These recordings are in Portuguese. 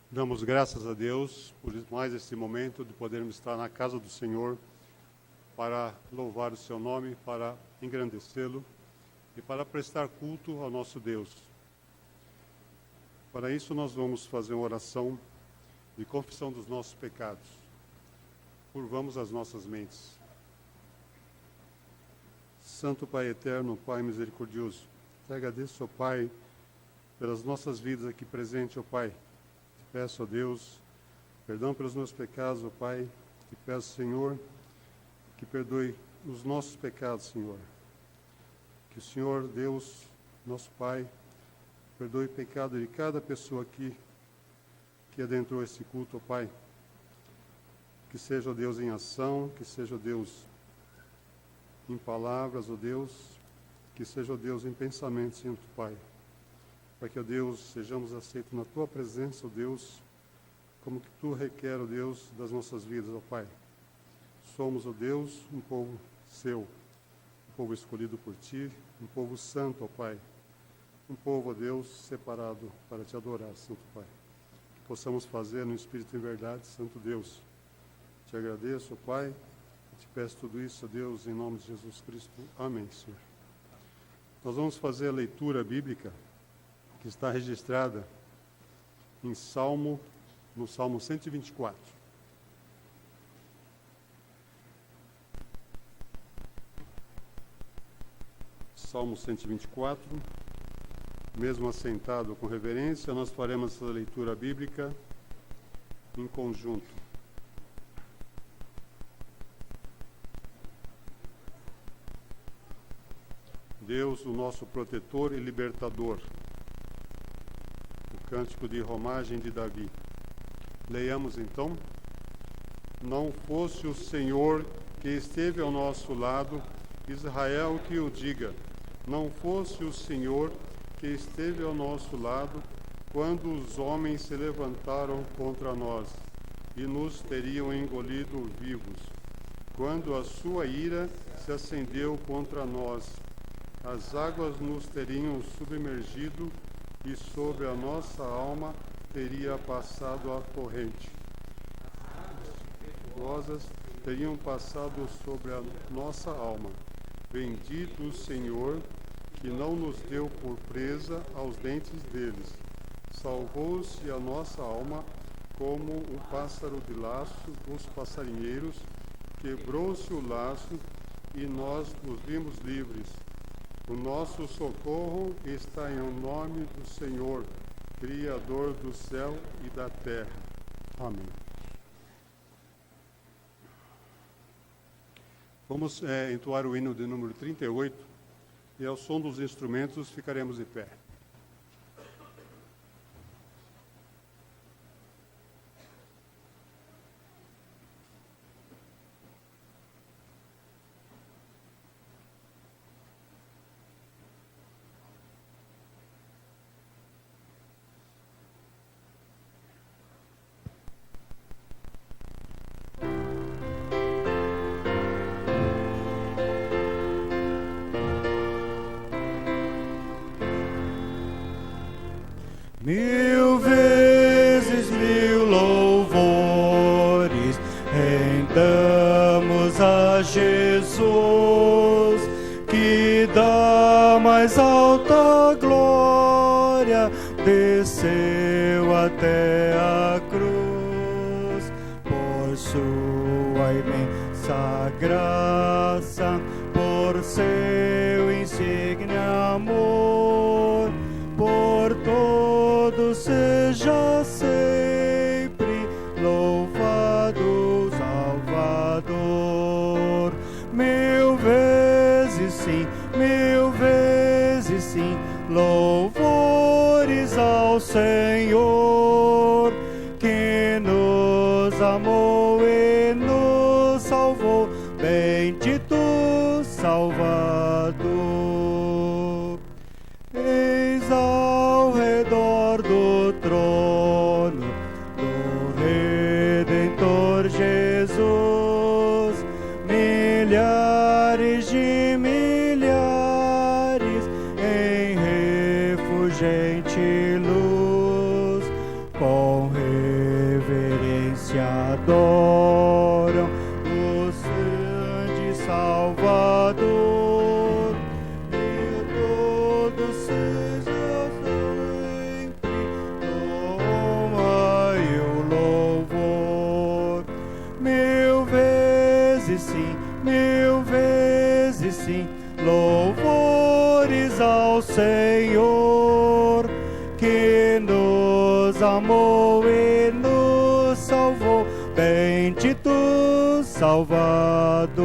Damos graças a Deus por mais esse momento de podermos estar na casa do Senhor para louvar o seu nome, para engrandecê-lo e para prestar culto ao nosso Deus. Para isso nós vamos fazer uma oração de confissão dos nossos pecados. Curvamos as nossas mentes. Santo Pai eterno, Pai misericordioso, te agradeço, ó Pai, pelas nossas vidas aqui presentes, ó Pai. Te peço, ó Deus, perdão pelos meus pecados, ó Pai. Te peço, Senhor, que perdoe os nossos pecados, Senhor. Que o Senhor, Deus, nosso Pai, perdoe o pecado de cada pessoa aqui que adentrou esse culto, ó Pai. Que seja, ó Deus, em ação, que seja, ó Deus, em palavras, ó Deus, que seja, ó Deus, em pensamento, Santo Pai. Para que, ó Deus, sejamos aceitos na Tua presença, ó Deus, como que Tu requer, ó Deus, das nossas vidas, ó Pai. Somos, ó Deus, um povo Seu, um povo escolhido por Ti, um povo santo, ó Pai. Um povo, ó Deus, separado para Te adorar, Santo Pai. Que possamos fazer no Espírito e em verdade, Santo Deus. Te agradeço, ó Pai, e Te peço tudo isso, ó Deus, em nome de Jesus Cristo. Amém, Senhor. Nós vamos fazer a leitura bíblica que está registrada em no Salmo 124. Salmo 124, mesmo assentado com reverência, nós faremos essa leitura bíblica em conjunto. Deus, o nosso protetor e libertador. O cântico de romagem de Davi. Leiamos então. Não fosse o Senhor que esteve ao nosso lado, Israel que o diga. Não fosse o Senhor que esteve ao nosso lado, quando os homens se levantaram contra nós e nos teriam engolido vivos. Quando a sua ira se acendeu contra nós, as águas nos teriam submergido e sobre a nossa alma teria passado a torrente. Rosas teriam passado sobre a nossa alma. Bendito o Senhor, que não nos deu por presa aos dentes deles. Salvou-se a nossa alma como o pássaro de laço dos passarinheiros. Quebrou-se o laço e nós nos vimos livres. O nosso socorro está em nome do Senhor, Criador do céu e da terra. Amém. Vamos entoar o hino de número 38 e ao som dos instrumentos ficaremos de pé. Mil vezes mil louvores rendamos a Jesus, que da mais alta glória desceu até a cruz. Por sua imensa graça, por seu insigne amor, por todo seja sempre louvado Salvador. Mil vezes sim, louvores ao Senhor, que nos amou e nos salvou, bendito Salvador. Eis ao redor do trono do Redentor Jesus, milhares de milhares em refulgente luz, com louvores ao Senhor, que nos amou e nos salvou, bendito Salvador.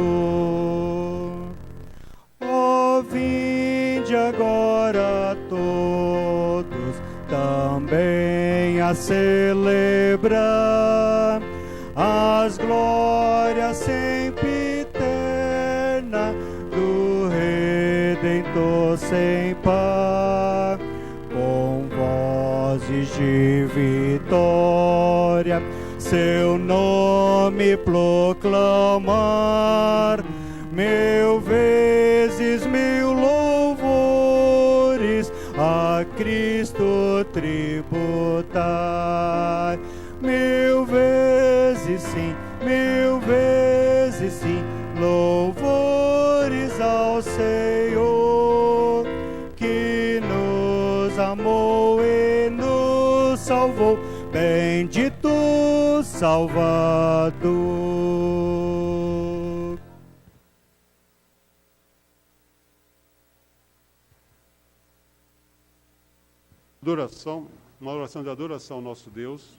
Ó, vinde agora todos também a celebrar as glórias sempre eternas do Redentor sem par, com vozes de vitória seu nome proclamar, 1000 vezes 1000 louvores a Cristo tributar. 1000 vezes sim, 1000 vezes sim, louvores ao Senhor, que nos amou e nos salvou, bendito Salvador. Adoração, uma oração de adoração ao nosso Deus.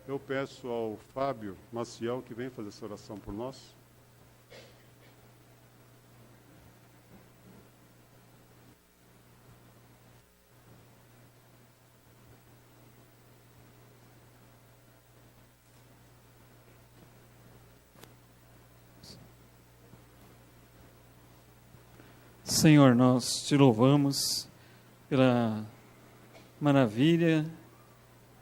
Eu peço ao Fábio Maciel que venha fazer essa oração por nós. Senhor, nós te louvamos pela maravilha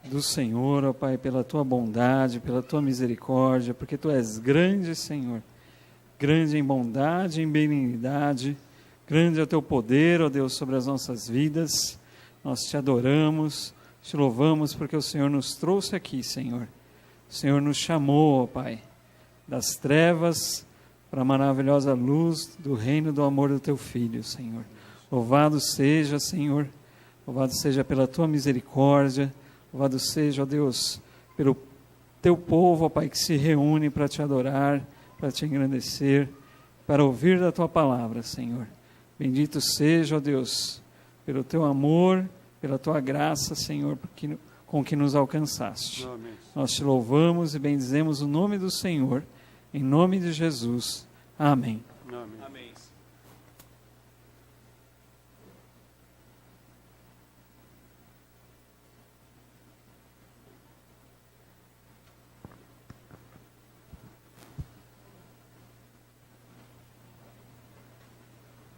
do Senhor, ó Pai, pela tua bondade, pela tua misericórdia, porque tu és grande, Senhor, grande em bondade, em benignidade, grande é o teu poder, ó Deus, sobre as nossas vidas. Nós te adoramos, te louvamos, porque o Senhor nos trouxe aqui, Senhor. O Senhor nos chamou, ó Pai, das trevas para a maravilhosa luz do reino do amor do teu Filho, Senhor. Louvado seja, Senhor, louvado seja pela tua misericórdia, louvado seja, ó Deus, pelo teu povo, ó Pai, que se reúne para te adorar, para te engrandecer, para ouvir da tua palavra, Senhor. Bendito seja, ó Deus, pelo teu amor, pela tua graça, Senhor, com que nos alcançaste. Amém. Nós te louvamos e bendizemos o nome do Senhor, em nome de Jesus. Amém. Amém. Amém.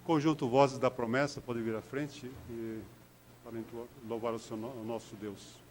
Conjunto Vozes da Promessa pode vir à frente e para louvar o nosso Deus.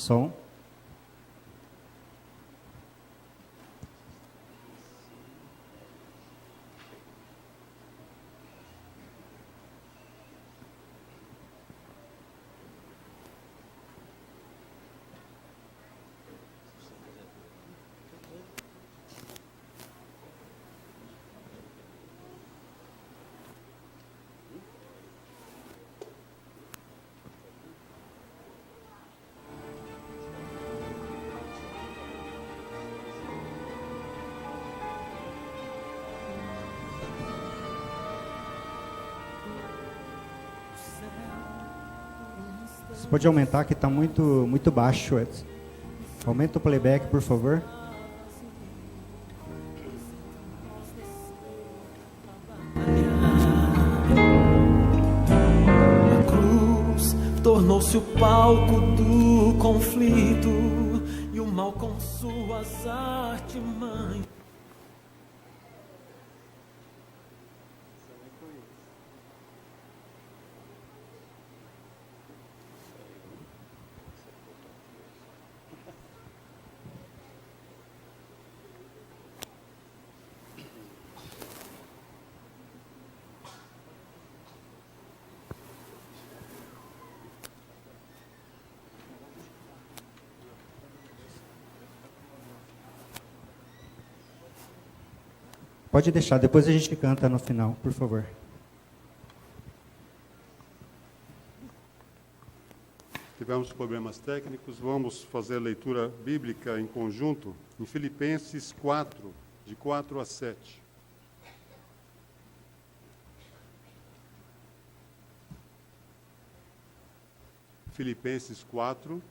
Som. Você pode aumentar que está muito baixo, Edson. Aumenta o playback, por favor. A cruz tornou-se o palco do conflito e o mal com suas artimanhas. Pode deixar, depois a gente canta no final, por favor. Tivemos problemas técnicos, vamos fazer a leitura bíblica em conjunto em Filipenses 4, de 4 a 7. Filipenses 4,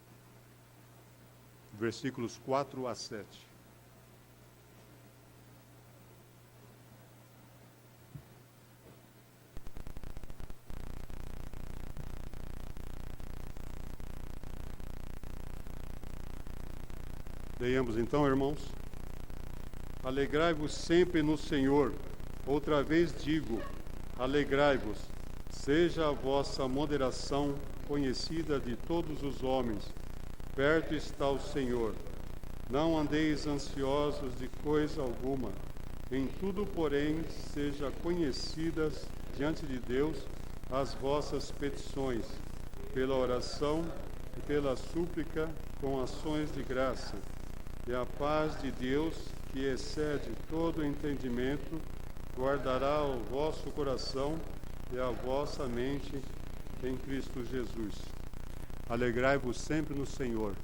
versículos 4 a 7. Leiamos então, irmãos. Alegrai-vos sempre no Senhor. Outra vez digo, alegrai-vos. Seja a vossa moderação conhecida de todos os homens. Perto está o Senhor. Não andeis ansiosos de coisa alguma. Em tudo, porém, seja conhecidas diante de Deus as vossas petições, pela oração e pela súplica com ações de graça. E a paz de Deus, que excede todo entendimento, guardará o vosso coração e a vossa mente em Cristo Jesus. Alegrai-vos sempre no Senhor.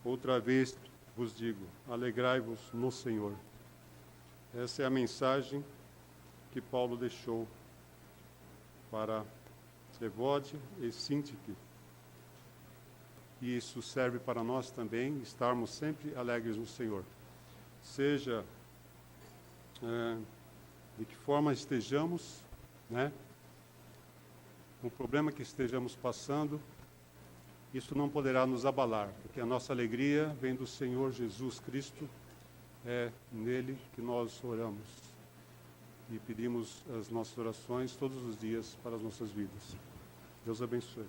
Outra vez vos digo, alegrai-vos no Senhor. Essa é a mensagem que Paulo deixou para Evode e Sintique. E isso serve para nós também, estarmos sempre alegres no Senhor. Seja de que forma estejamos, né? O problema que estejamos passando, isso não poderá nos abalar, porque a nossa alegria vem do Senhor Jesus Cristo, é nele que nós oramos e pedimos as nossas orações todos os dias para as nossas vidas. Deus abençoe.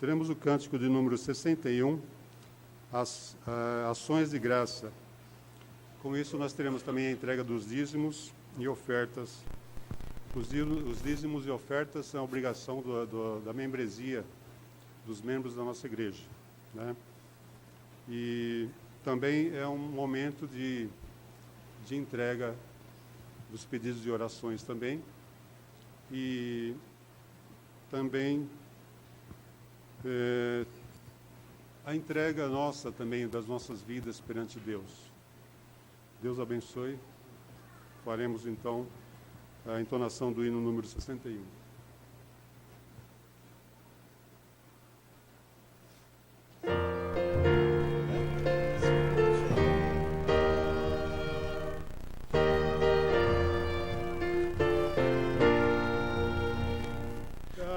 Teremos o cântico de número 61, as ações de graça. Com isso, nós teremos também a entrega dos dízimos e ofertas. Os dízimos e ofertas são a obrigação da membresia dos membros da nossa igreja, né? E também é um momento de entrega dos pedidos de orações também. E também a entrega nossa também, das nossas vidas perante Deus. Deus abençoe. Faremos então a entonação do hino número 61.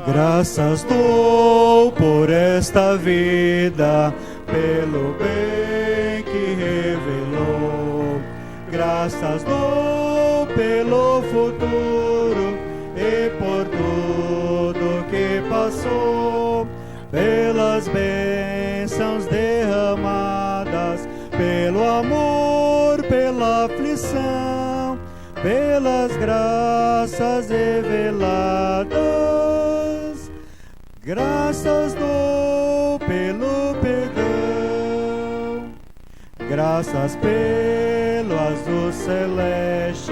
Graças dou por esta vida, pelo bem que revelou. Graças dou pelo futuro e por tudo que passou, pelas bênçãos derramadas, pelo amor, pela aflição, pelas graças reveladas. Graças dou pelo perdão, graças pelo azul celeste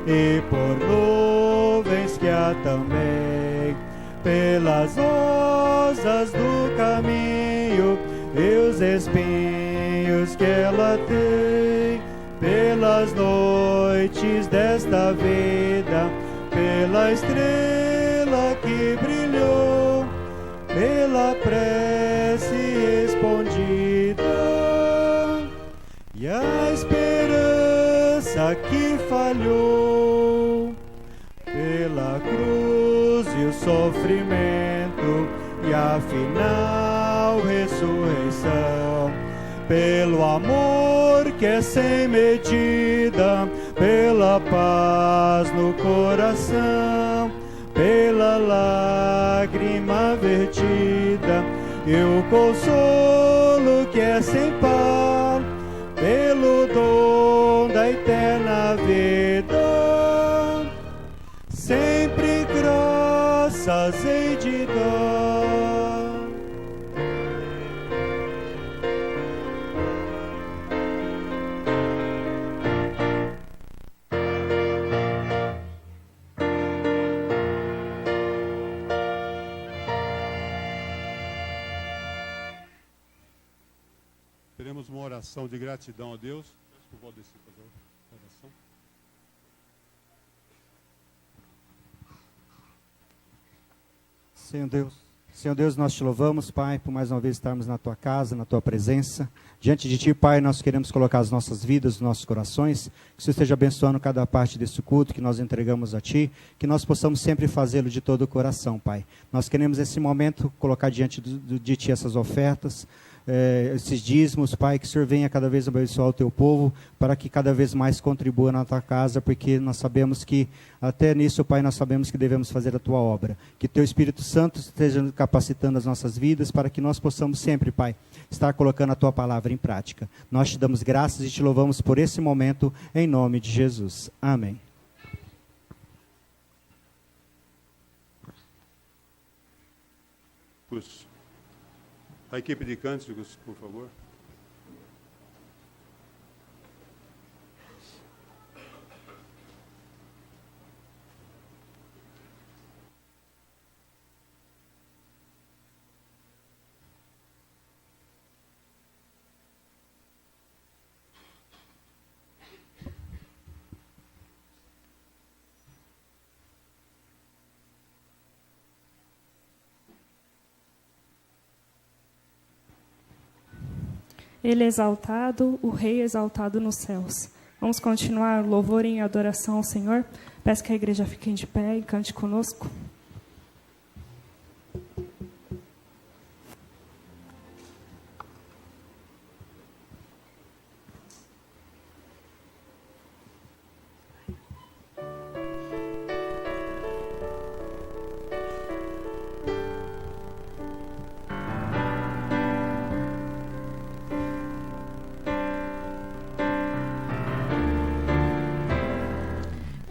e por nuvens que há também, pelas rosas do caminho e os espinhos que ela tem. pelas noites desta vida, pela estrela que brilhou, pela prece respondida, e a esperança que falhou, pela cruz e o sofrimento, e a final ressurreição, pelo amor que é sem medida, pela paz no coração, pela lágrima vertida, e o consolo que é sem par, pelo dom da eterna vida, sempre graças hei de dar. Teremos uma oração de gratidão a Deus. Peço para o Valdeci fazer a oração. Senhor Deus, nós te louvamos, Pai, por mais uma vez estarmos na Tua casa, na Tua presença. Diante de Ti, Pai, nós queremos colocar as nossas vidas, os nossos corações, que o Senhor esteja abençoando cada parte desse culto que nós entregamos a Ti, que nós possamos sempre fazê-lo de todo o coração, Pai. Nós queremos, nesse momento, colocar diante de Ti essas ofertas, esses dízimos, Pai, que o Senhor venha cada vez abençoar o Teu povo, para que cada vez mais contribua na Tua casa, porque nós sabemos que, até nisso, Pai, nós sabemos que devemos fazer a Tua obra. Que Teu Espírito Santo esteja capacitando as nossas vidas, para que nós possamos sempre, Pai, estar colocando a Tua palavra em prática. Nós te damos graças e te louvamos por esse momento, em nome de Jesus. Amém. A equipe de cânticos, por favor. Ele é exaltado, o Rei exaltado nos céus. Vamos continuar louvor em adoração ao Senhor. Peço que a igreja fique de pé e cante conosco.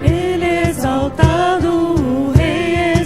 Ele é exaltado, o Rei é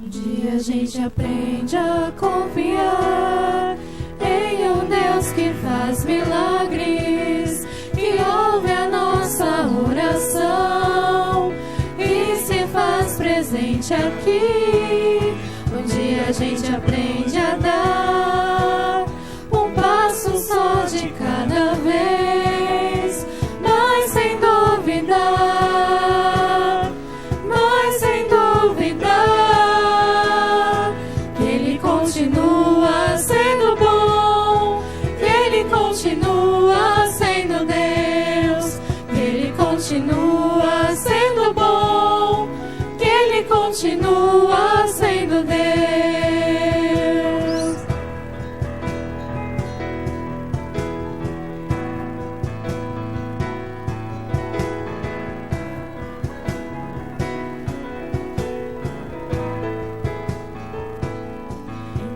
Um dia a gente aprende a confiar em um Deus que faz milagres, que ouve a nossa oração e se faz presente aqui. Um dia a gente aprende a dar um passo só de cada vez, mas sem duvidar, que Ele continua sendo bom, que Ele continua sendo Deus, que Ele continua sendo bom, que Ele continua sendo Deus.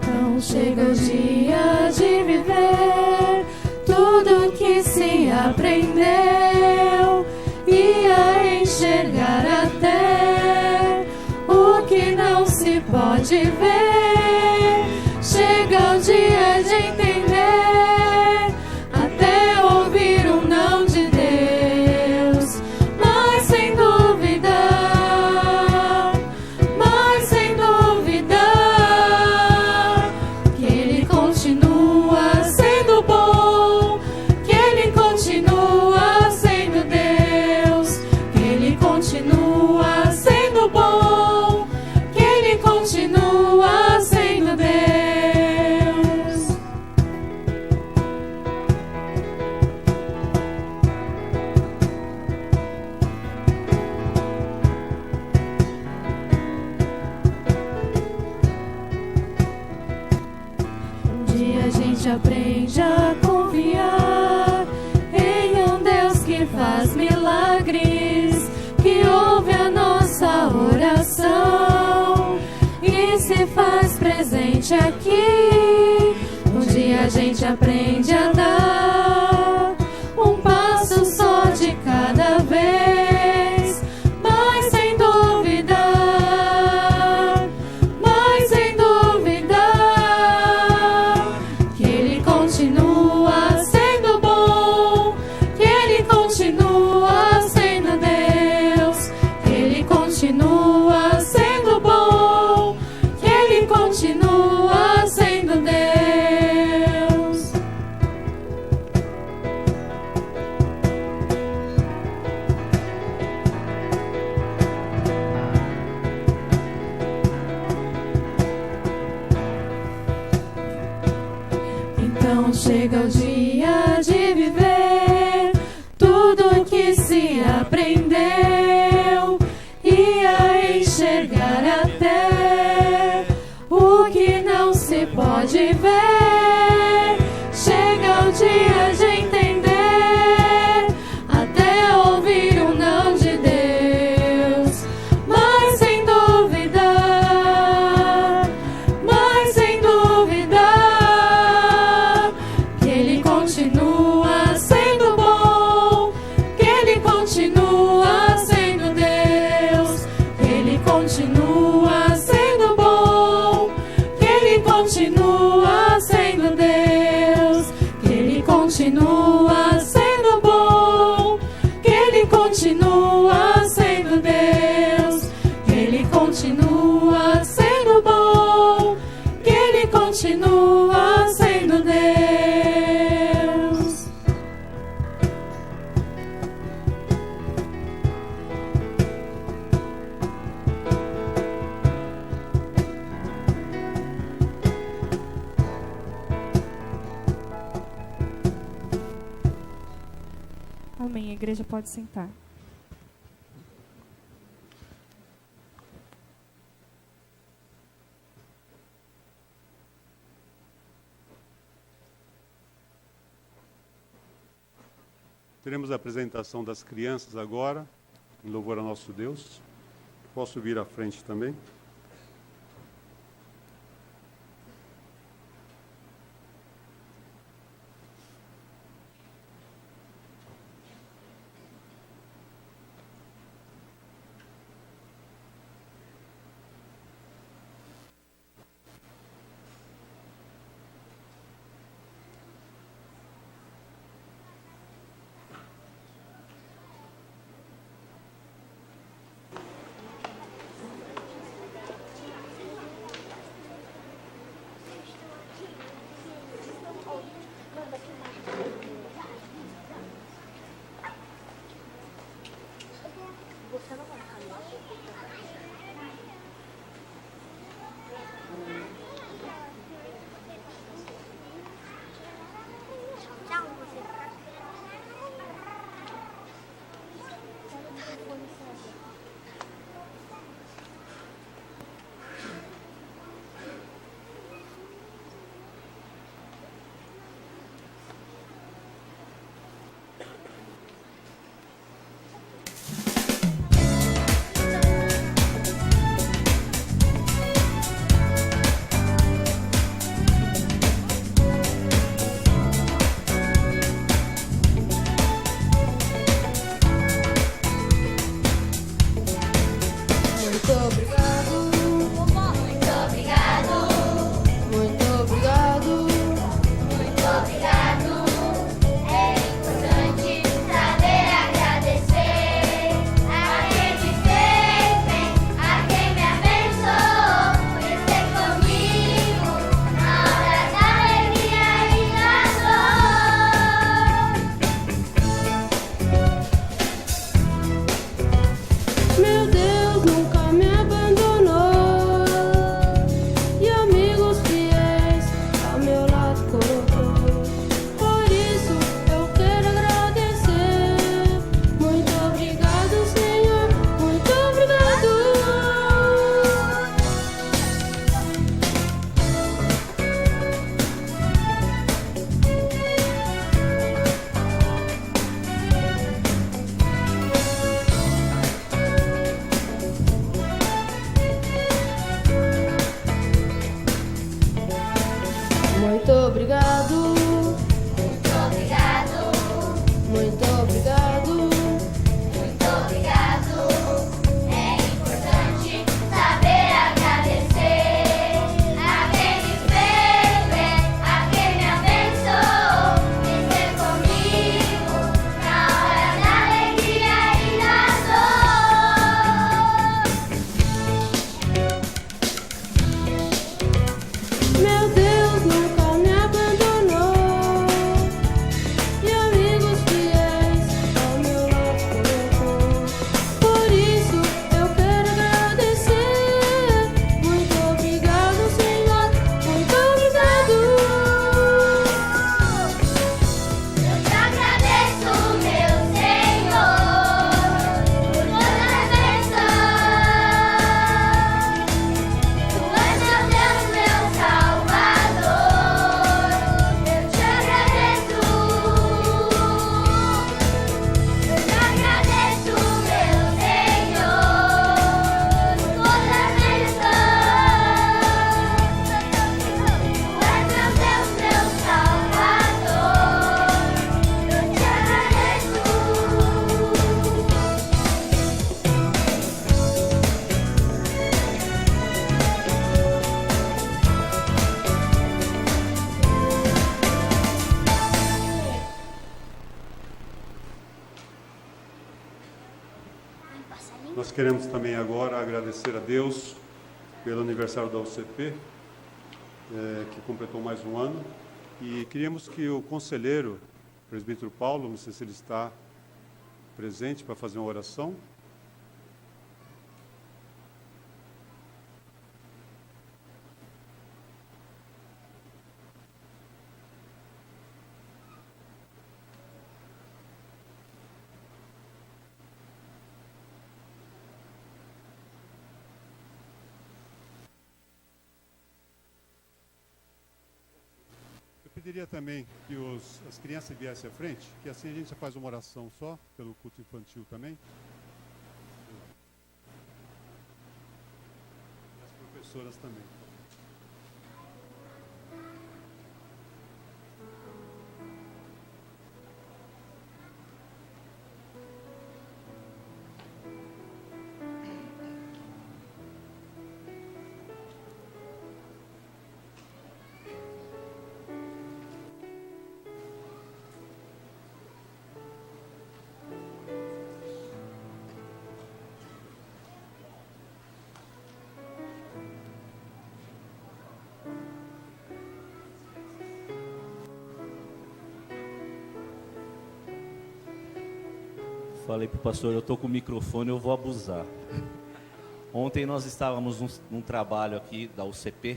Então chega o dia de viver tudo que se aprendeu e a enxergar até o que não se pode ver. Chega o dia de entender, até ouvir um não de Deus, mas sem duvidar, que Ele continua sendo bom, que Ele continua sendo Deus, que Ele continua sendo bom, que Ele continua sendo Deus. Um dia a gente aprende a confiar em um Deus que faz milagres, que ouve a nossa oração e se faz presente aqui. Um dia a gente aprende a dar um passo só de cada vez, mas sem duvidar, que Ele continua sendo bom, que Ele continua sendo Deus, que Ele continua sendo bom, que Ele continua sendo Deus. Então chega o dia de viver tudo que se aprendeu e a enxergar até o que não se pode ver. Chega o dia de entender, até ouvir um não de Deus, mas sem duvidar, que Ele continua sendo bom, que Ele continua sendo Deus, que Ele continua sendo bom, que Ele continua sendo Deus, que Ele continua sendo bom, que Ele continua sendo Deus, que Ele continua sendo bom, que Ele continua sendo Deus. Amém. A igreja pode sentar. Teremos a apresentação das crianças agora, em louvor ao nosso Deus. Posso vir à frente também? obrigado. Muito obrigado. Muito obrigado. Muito obrigado. É importante saber agradecer a quem me fez bem, a quem me abençoou, me ser comigo na hora da alegria e da dor. Meu Deus nunca me abandonou, e amigos fiéis ao meu lado colocou. Por isso eu quero agradecer. Muito obrigado, Senhor, muito obrigado. Eu te agradeço, meu Senhor, por toda a bênção. Tu és meu Deus, meu Salvador. Eu te agradeço. Eu te agradeço, meu Senhor, por toda a bênção. Tu és meu Deus, meu Salvador. Eu te agradeço. Nós queremos também agora agradecer a Deus pelo aniversário da UCP, que completou mais um ano. E queríamos que o conselheiro, o presbítero Paulo, não sei se ele está presente para fazer uma oração. Eu pediria também que as crianças viessem à frente, que assim a gente já faz uma oração só, pelo culto infantil também. E as professoras também. Falei para o pastor, eu estou com o microfone, eu vou abusar. Ontem nós estávamos num trabalho aqui da UCP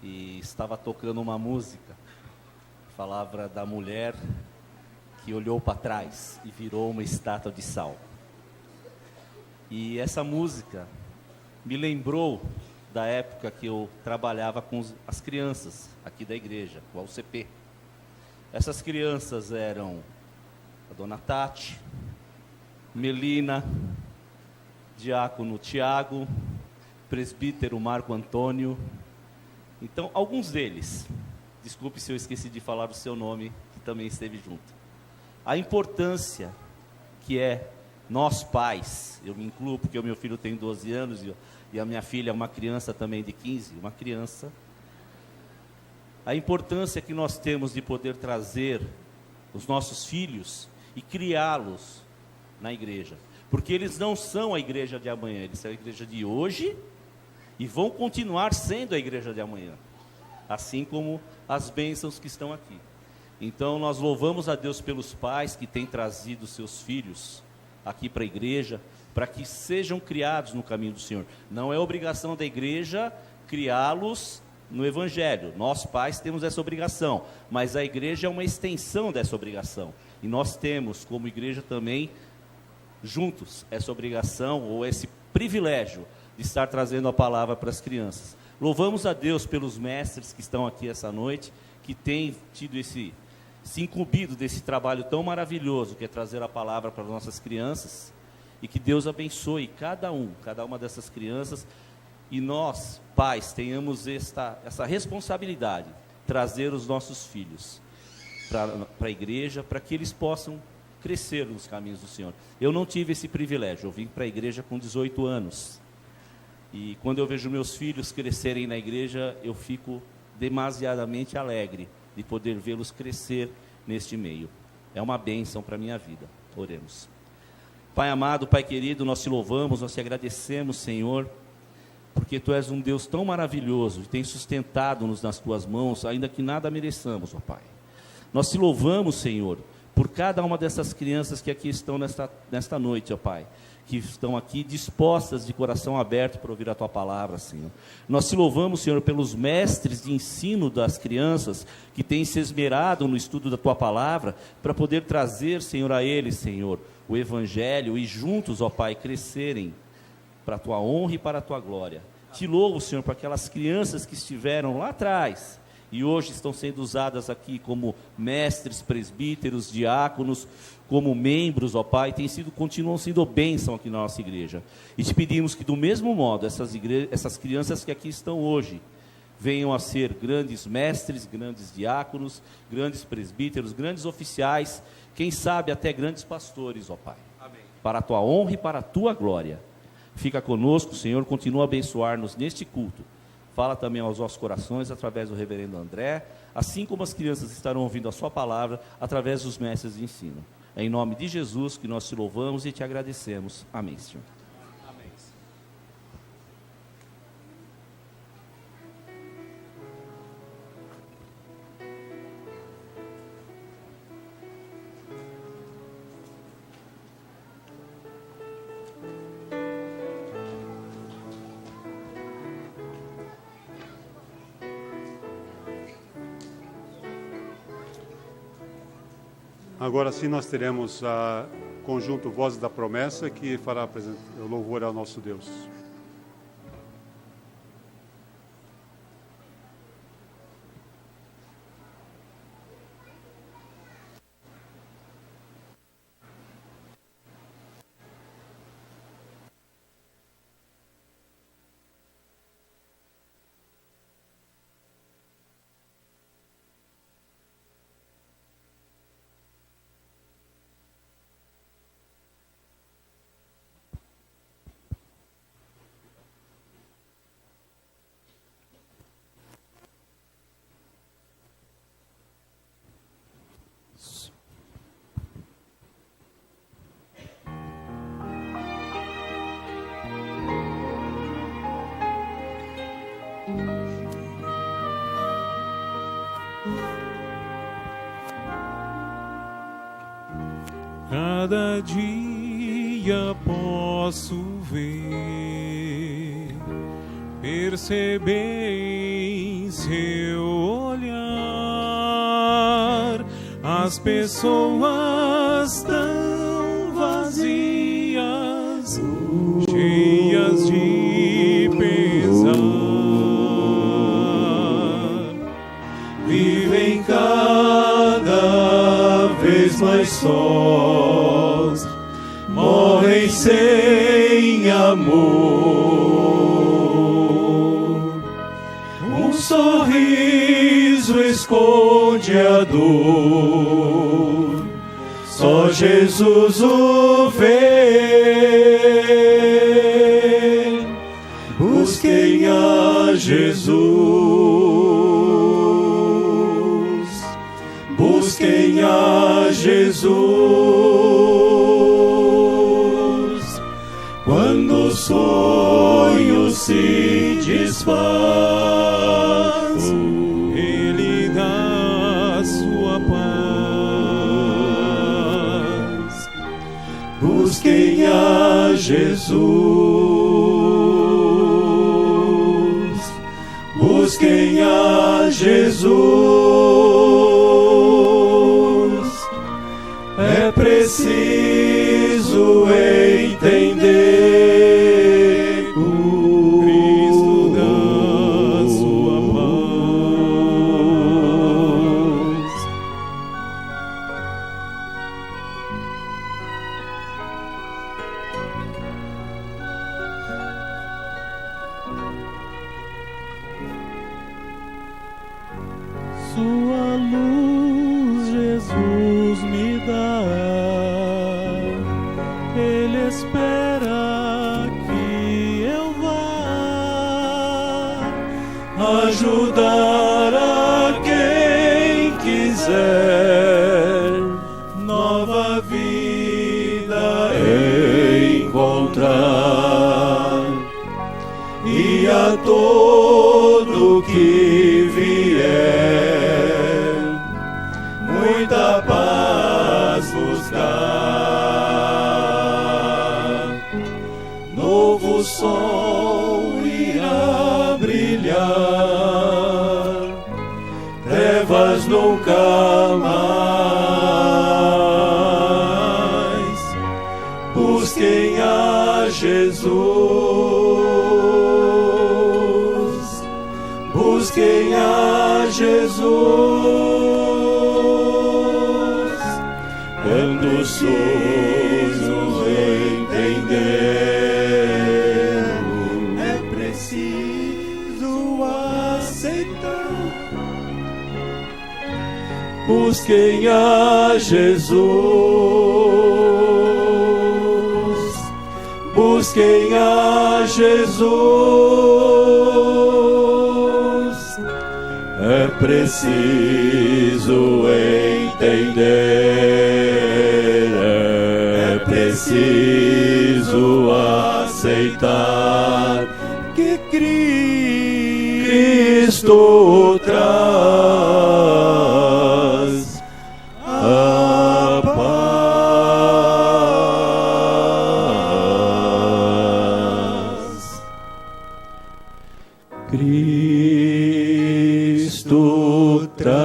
e estava tocando uma música, falava da mulher que olhou para trás e virou uma estátua de sal. E essa música me lembrou da época que eu trabalhava com as crianças aqui da igreja, com a UCP. Essas crianças eram a dona Tati, Melina, diácono Tiago, presbítero Marco Antônio. Então, alguns deles, desculpe se eu esqueci de falar o seu nome, que também esteve junto. A importância que é nós pais, eu me incluo porque o meu filho tem 12 anos e a minha filha é uma criança também de 15, uma criança. A importância que nós temos de poder trazer os nossos filhos e criá-los na igreja, porque eles não são a igreja de amanhã, eles são a igreja de hoje e vão continuar sendo a igreja de amanhã, assim como as bênçãos que estão aqui. Então nós louvamos a Deus pelos pais que têm trazido seus filhos aqui para a igreja, para que sejam criados no caminho do Senhor. Não é obrigação da igreja criá-los no evangelho, nós pais temos essa obrigação, mas a igreja é uma extensão dessa obrigação, e nós temos como igreja também juntos essa obrigação ou esse privilégio de estar trazendo a palavra para as crianças. Louvamos a Deus pelos mestres que estão aqui essa noite, que têm tido se incumbido desse trabalho tão maravilhoso que é trazer a palavra para as nossas crianças, e que Deus abençoe cada uma dessas crianças, e nós, pais, tenhamos essa responsabilidade trazer os nossos filhos para a igreja, para que eles possam crescer nos caminhos do Senhor. Eu não tive esse privilégio, eu vim para a igreja com 18 anos. E quando eu vejo meus filhos crescerem na igreja, eu fico demasiadamente alegre de poder vê-los crescer neste meio. É uma bênção para a minha vida. Oremos. Pai amado, Pai querido, nós te louvamos, nós te agradecemos, Senhor, porque Tu és um Deus tão maravilhoso e tem sustentado-nos nas Tuas mãos, ainda que nada mereçamos, ó Pai. Nós te louvamos, Senhor, por cada uma dessas crianças que aqui estão nesta noite, ó Pai, que estão aqui dispostas de coração aberto para ouvir a Tua palavra, Senhor. Nós te louvamos, Senhor, pelos mestres de ensino das crianças que têm se esmerado no estudo da Tua palavra para poder trazer, Senhor, a eles, Senhor, o Evangelho e juntos, ó Pai, crescerem para a Tua honra e para a Tua glória. Te louvo, Senhor, para aquelas crianças que estiveram lá atrás e hoje estão sendo usadas aqui como mestres, presbíteros, diáconos, como membros, ó Pai, continuam sendo bênção aqui na nossa igreja. E te pedimos que do mesmo modo, essas crianças que aqui estão hoje, venham a ser grandes mestres, grandes diáconos, grandes presbíteros, grandes oficiais, quem sabe até grandes pastores, ó Pai. Amém. Para a Tua honra e para a Tua glória. Fica conosco, Senhor, continua a abençoar-nos neste culto. Fala também aos nossos corações através do reverendo André, assim como as crianças estarão ouvindo a Sua palavra através dos mestres de ensino. É em nome de Jesus que nós te louvamos e te agradecemos. Amém, Senhor. Amém. Agora sim nós teremos a conjunto Vozes da Promessa, que fará o louvor ao nosso Deus. Cada dia posso ver, perceber em seu olhar as pessoas tão vazias, cheias de pesar, vivem cada vez mais sós, morrem sem amor. Um sorriso esconde a dor, só Jesus o vê. Busquem a Jesus, busquem a Jesus. Quando o sonho se desfaz, Ele dá sua paz. Busquem a Jesus, busquem a Jesus. É preciso entender o Cristo da sua paz. Sua luz Jesus me dá. Ele espera que eu vá ajudar a quem quiser nova vida encontrar, e a todo que vier muita paz buscar. Novo sol irá brilhar, trevas nunca mais. Busquem a Jesus, busquem a Jesus, quando sonhos entender, é preciso aceitar. Busquem a Jesus, busquem a Jesus, é preciso entender, é preciso aceitar que Cristo traz a paz. Cristo traz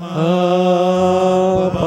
a paz.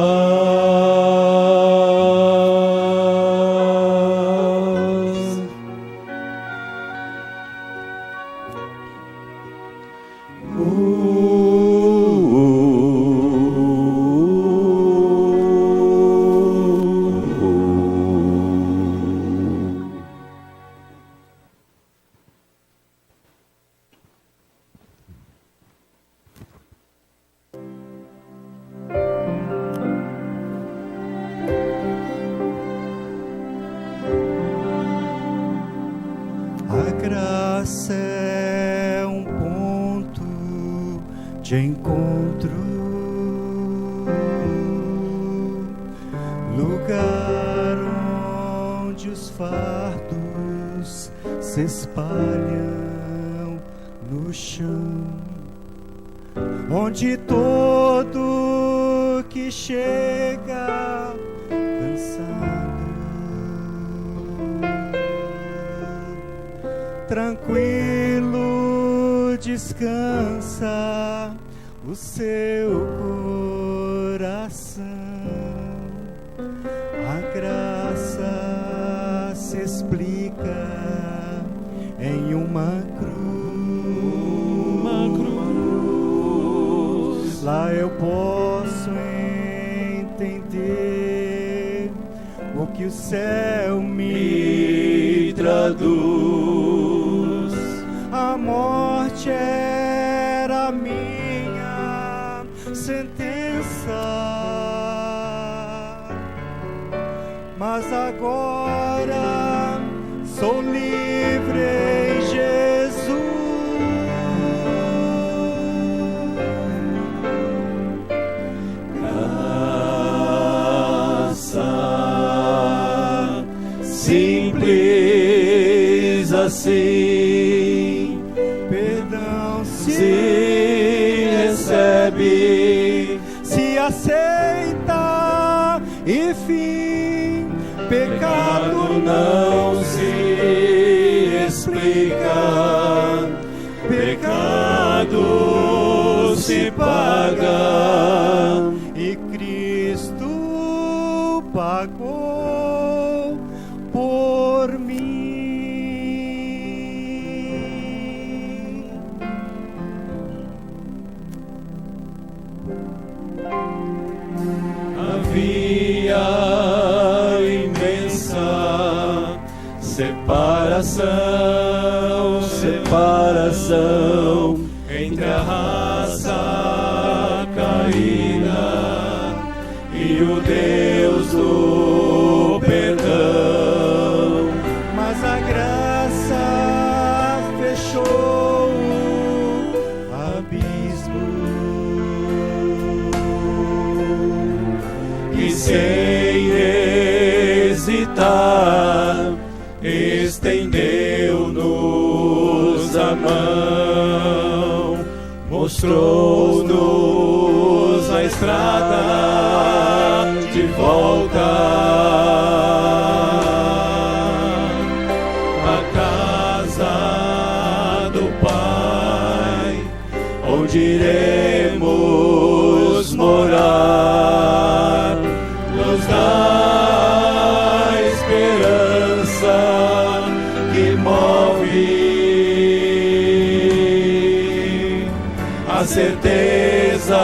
A graça é um ponto de encontro, lugar onde os fardos se espalham no chão, onde todo que chega cansado, tranquilo descansa o seu coração. A graça se explica em uma cruz. Lá eu posso entender o que o céu me traduz. A morte era minha sentença, mas agora sou livre em Jesus. Graça simples assim, perdão se recebe, se aceita e fim, pecado não se explica, pecado se paga e Cristo pagou por mim. Havia imensa separação separação entre a raça caída e o Deus do perdão. Mas a graça fechou o abismo E sem hesitar estendeu-nos a mão, mostrou-nos a estrada de volta à casa do Pai, onde iremos morar. Nos dá esperança que move a certeza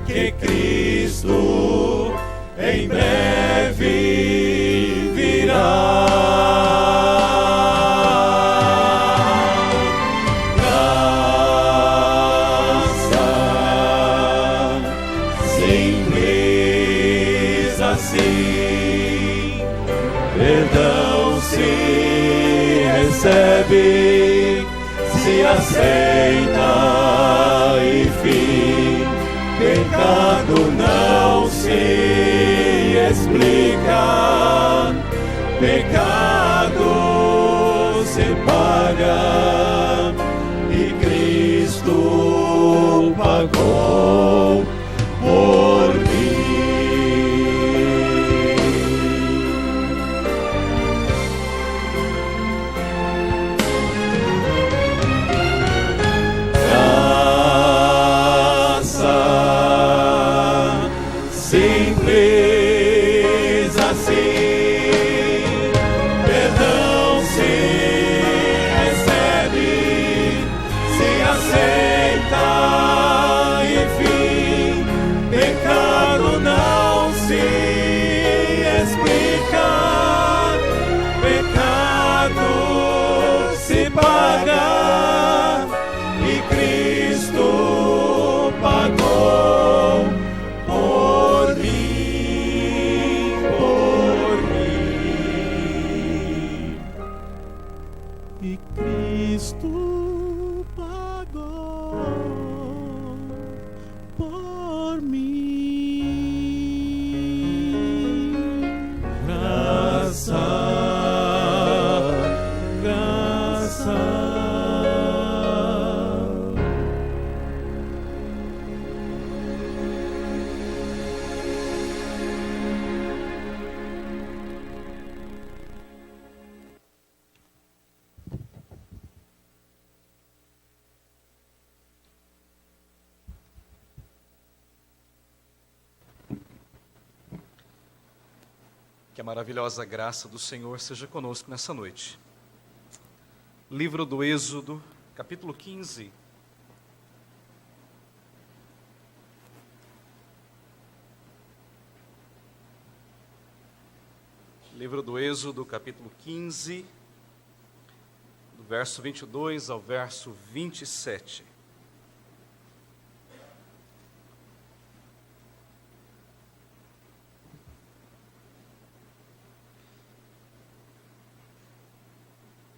que Cristo em breve virá. Simples assim, perdão se recebe, se aceita e fim, pecado não se explica, pecado se paga e Cristo pagou por mim. Simples assim, perdão se recebe, se aceita, enfim, pecado não se explica, pecado se paga e Cristo pagou por mim, por mim. E Cristo pagou por mim. Graça, graça. Que a maravilhosa graça do Senhor seja conosco nessa noite. Livro do Êxodo, capítulo 15. Livro do Êxodo, capítulo 15, do verso 22 ao verso 27.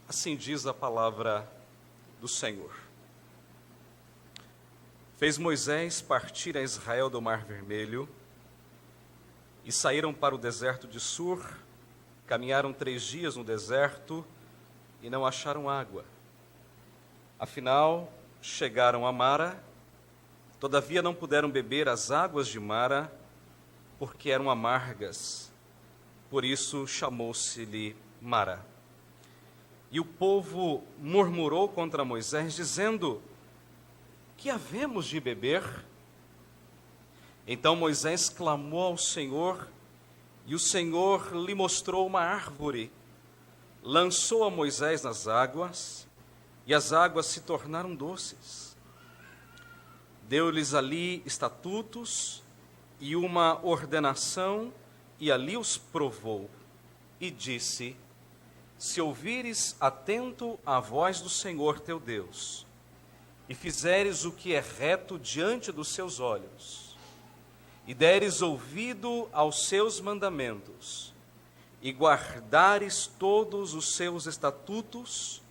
Assim diz a palavra do Senhor. Fez Moisés partir a Israel do Mar Vermelho, e saíram para o deserto de Sur, caminharam 3 dias no deserto, e não acharam água. Afinal, chegaram a Mara, todavia não puderam beber as águas de Mara, porque eram amargas, por isso chamou-se-lhe Mara. E o povo murmurou contra Moisés, dizendo: que havemos de beber? Então Moisés clamou ao Senhor, e o Senhor lhe mostrou uma árvore. Lançou a Moisés nas águas, e as águas se tornaram doces. Deu-lhes ali estatutos e uma ordenação, e ali os provou, e disse: se ouvires atento à voz do Senhor teu Deus, e fizeres o que é reto diante dos seus olhos, e deres ouvido aos seus mandamentos, e guardares todos os seus estatutos,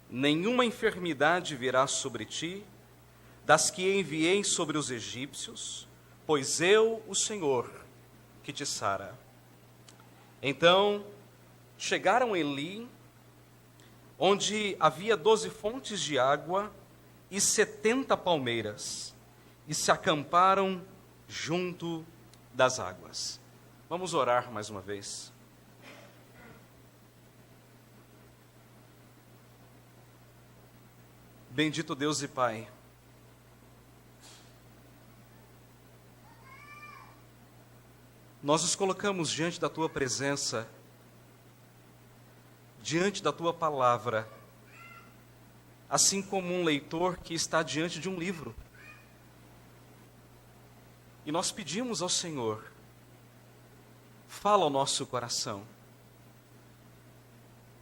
nenhuma enfermidade virá sobre ti, das que enviei sobre os egípcios, pois eu, o Senhor, que te sara. Então chegaram a Elim, onde havia 12 fontes de água e 70 palmeiras, e se acamparam junto das águas. Vamos orar mais uma vez. Bendito Deus e Pai, nós nos colocamos diante da Tua presença, diante da Tua palavra, assim como um leitor que está diante de um livro. E nós pedimos ao Senhor, fala ao nosso coração.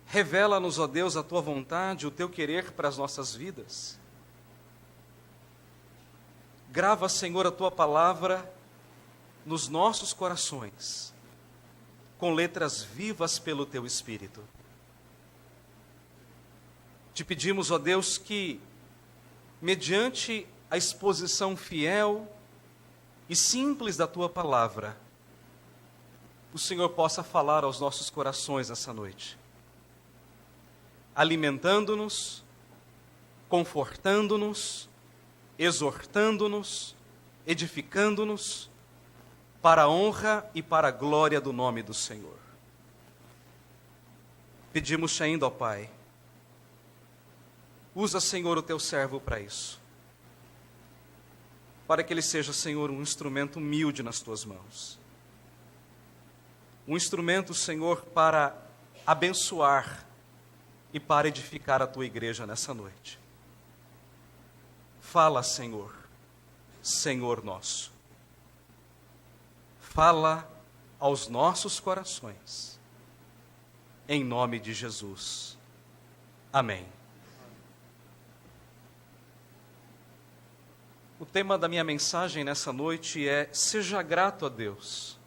Revela-nos, ó Deus, a Tua vontade, o Teu querer para as nossas vidas. Grava, Senhor, a Tua palavra nos nossos corações, com letras vivas pelo Teu Espírito. Te pedimos, ó Deus, que, mediante a exposição fiel e simples da Tua palavra, o Senhor possa falar aos nossos corações essa noite, alimentando-nos, confortando-nos, exortando-nos, edificando-nos, para a honra e para a glória do nome do Senhor. Pedimos-te ainda, ó Pai, usa, Senhor, o Teu servo para isso, para que ele seja, Senhor, um instrumento humilde nas Tuas mãos, um instrumento, Senhor, para abençoar e para edificar a Tua igreja nessa noite. Fala, Senhor, Senhor nosso. Fala aos nossos corações, em nome de Jesus. Amém. O tema da minha mensagem nessa noite é: seja grato a Deus.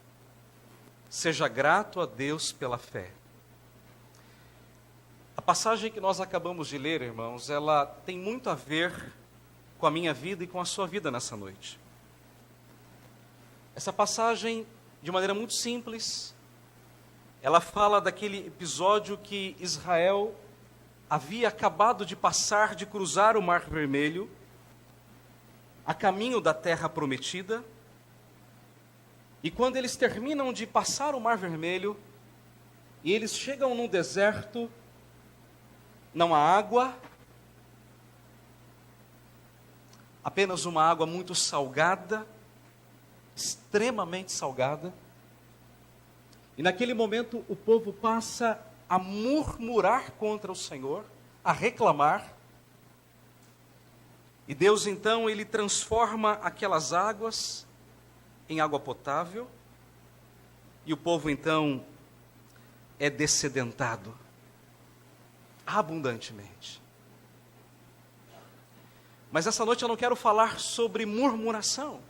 Seja grato a Deus pela fé. A passagem que nós acabamos de ler, irmãos, ela tem muito a ver com a minha vida e com a sua vida nessa noite. Essa passagem, de maneira muito simples, ela fala daquele episódio que Israel havia acabado de passar, de cruzar o Mar Vermelho, a caminho da terra prometida, e quando eles terminam de passar o Mar Vermelho, e eles chegam no deserto, não há água, apenas uma água muito salgada, extremamente salgada, e naquele momento o povo passa a murmurar contra o Senhor, a reclamar, e Deus então, Ele transforma aquelas águas em água potável, e o povo então é descedentado, abundantemente. Mas essa noite eu não quero falar sobre murmuração,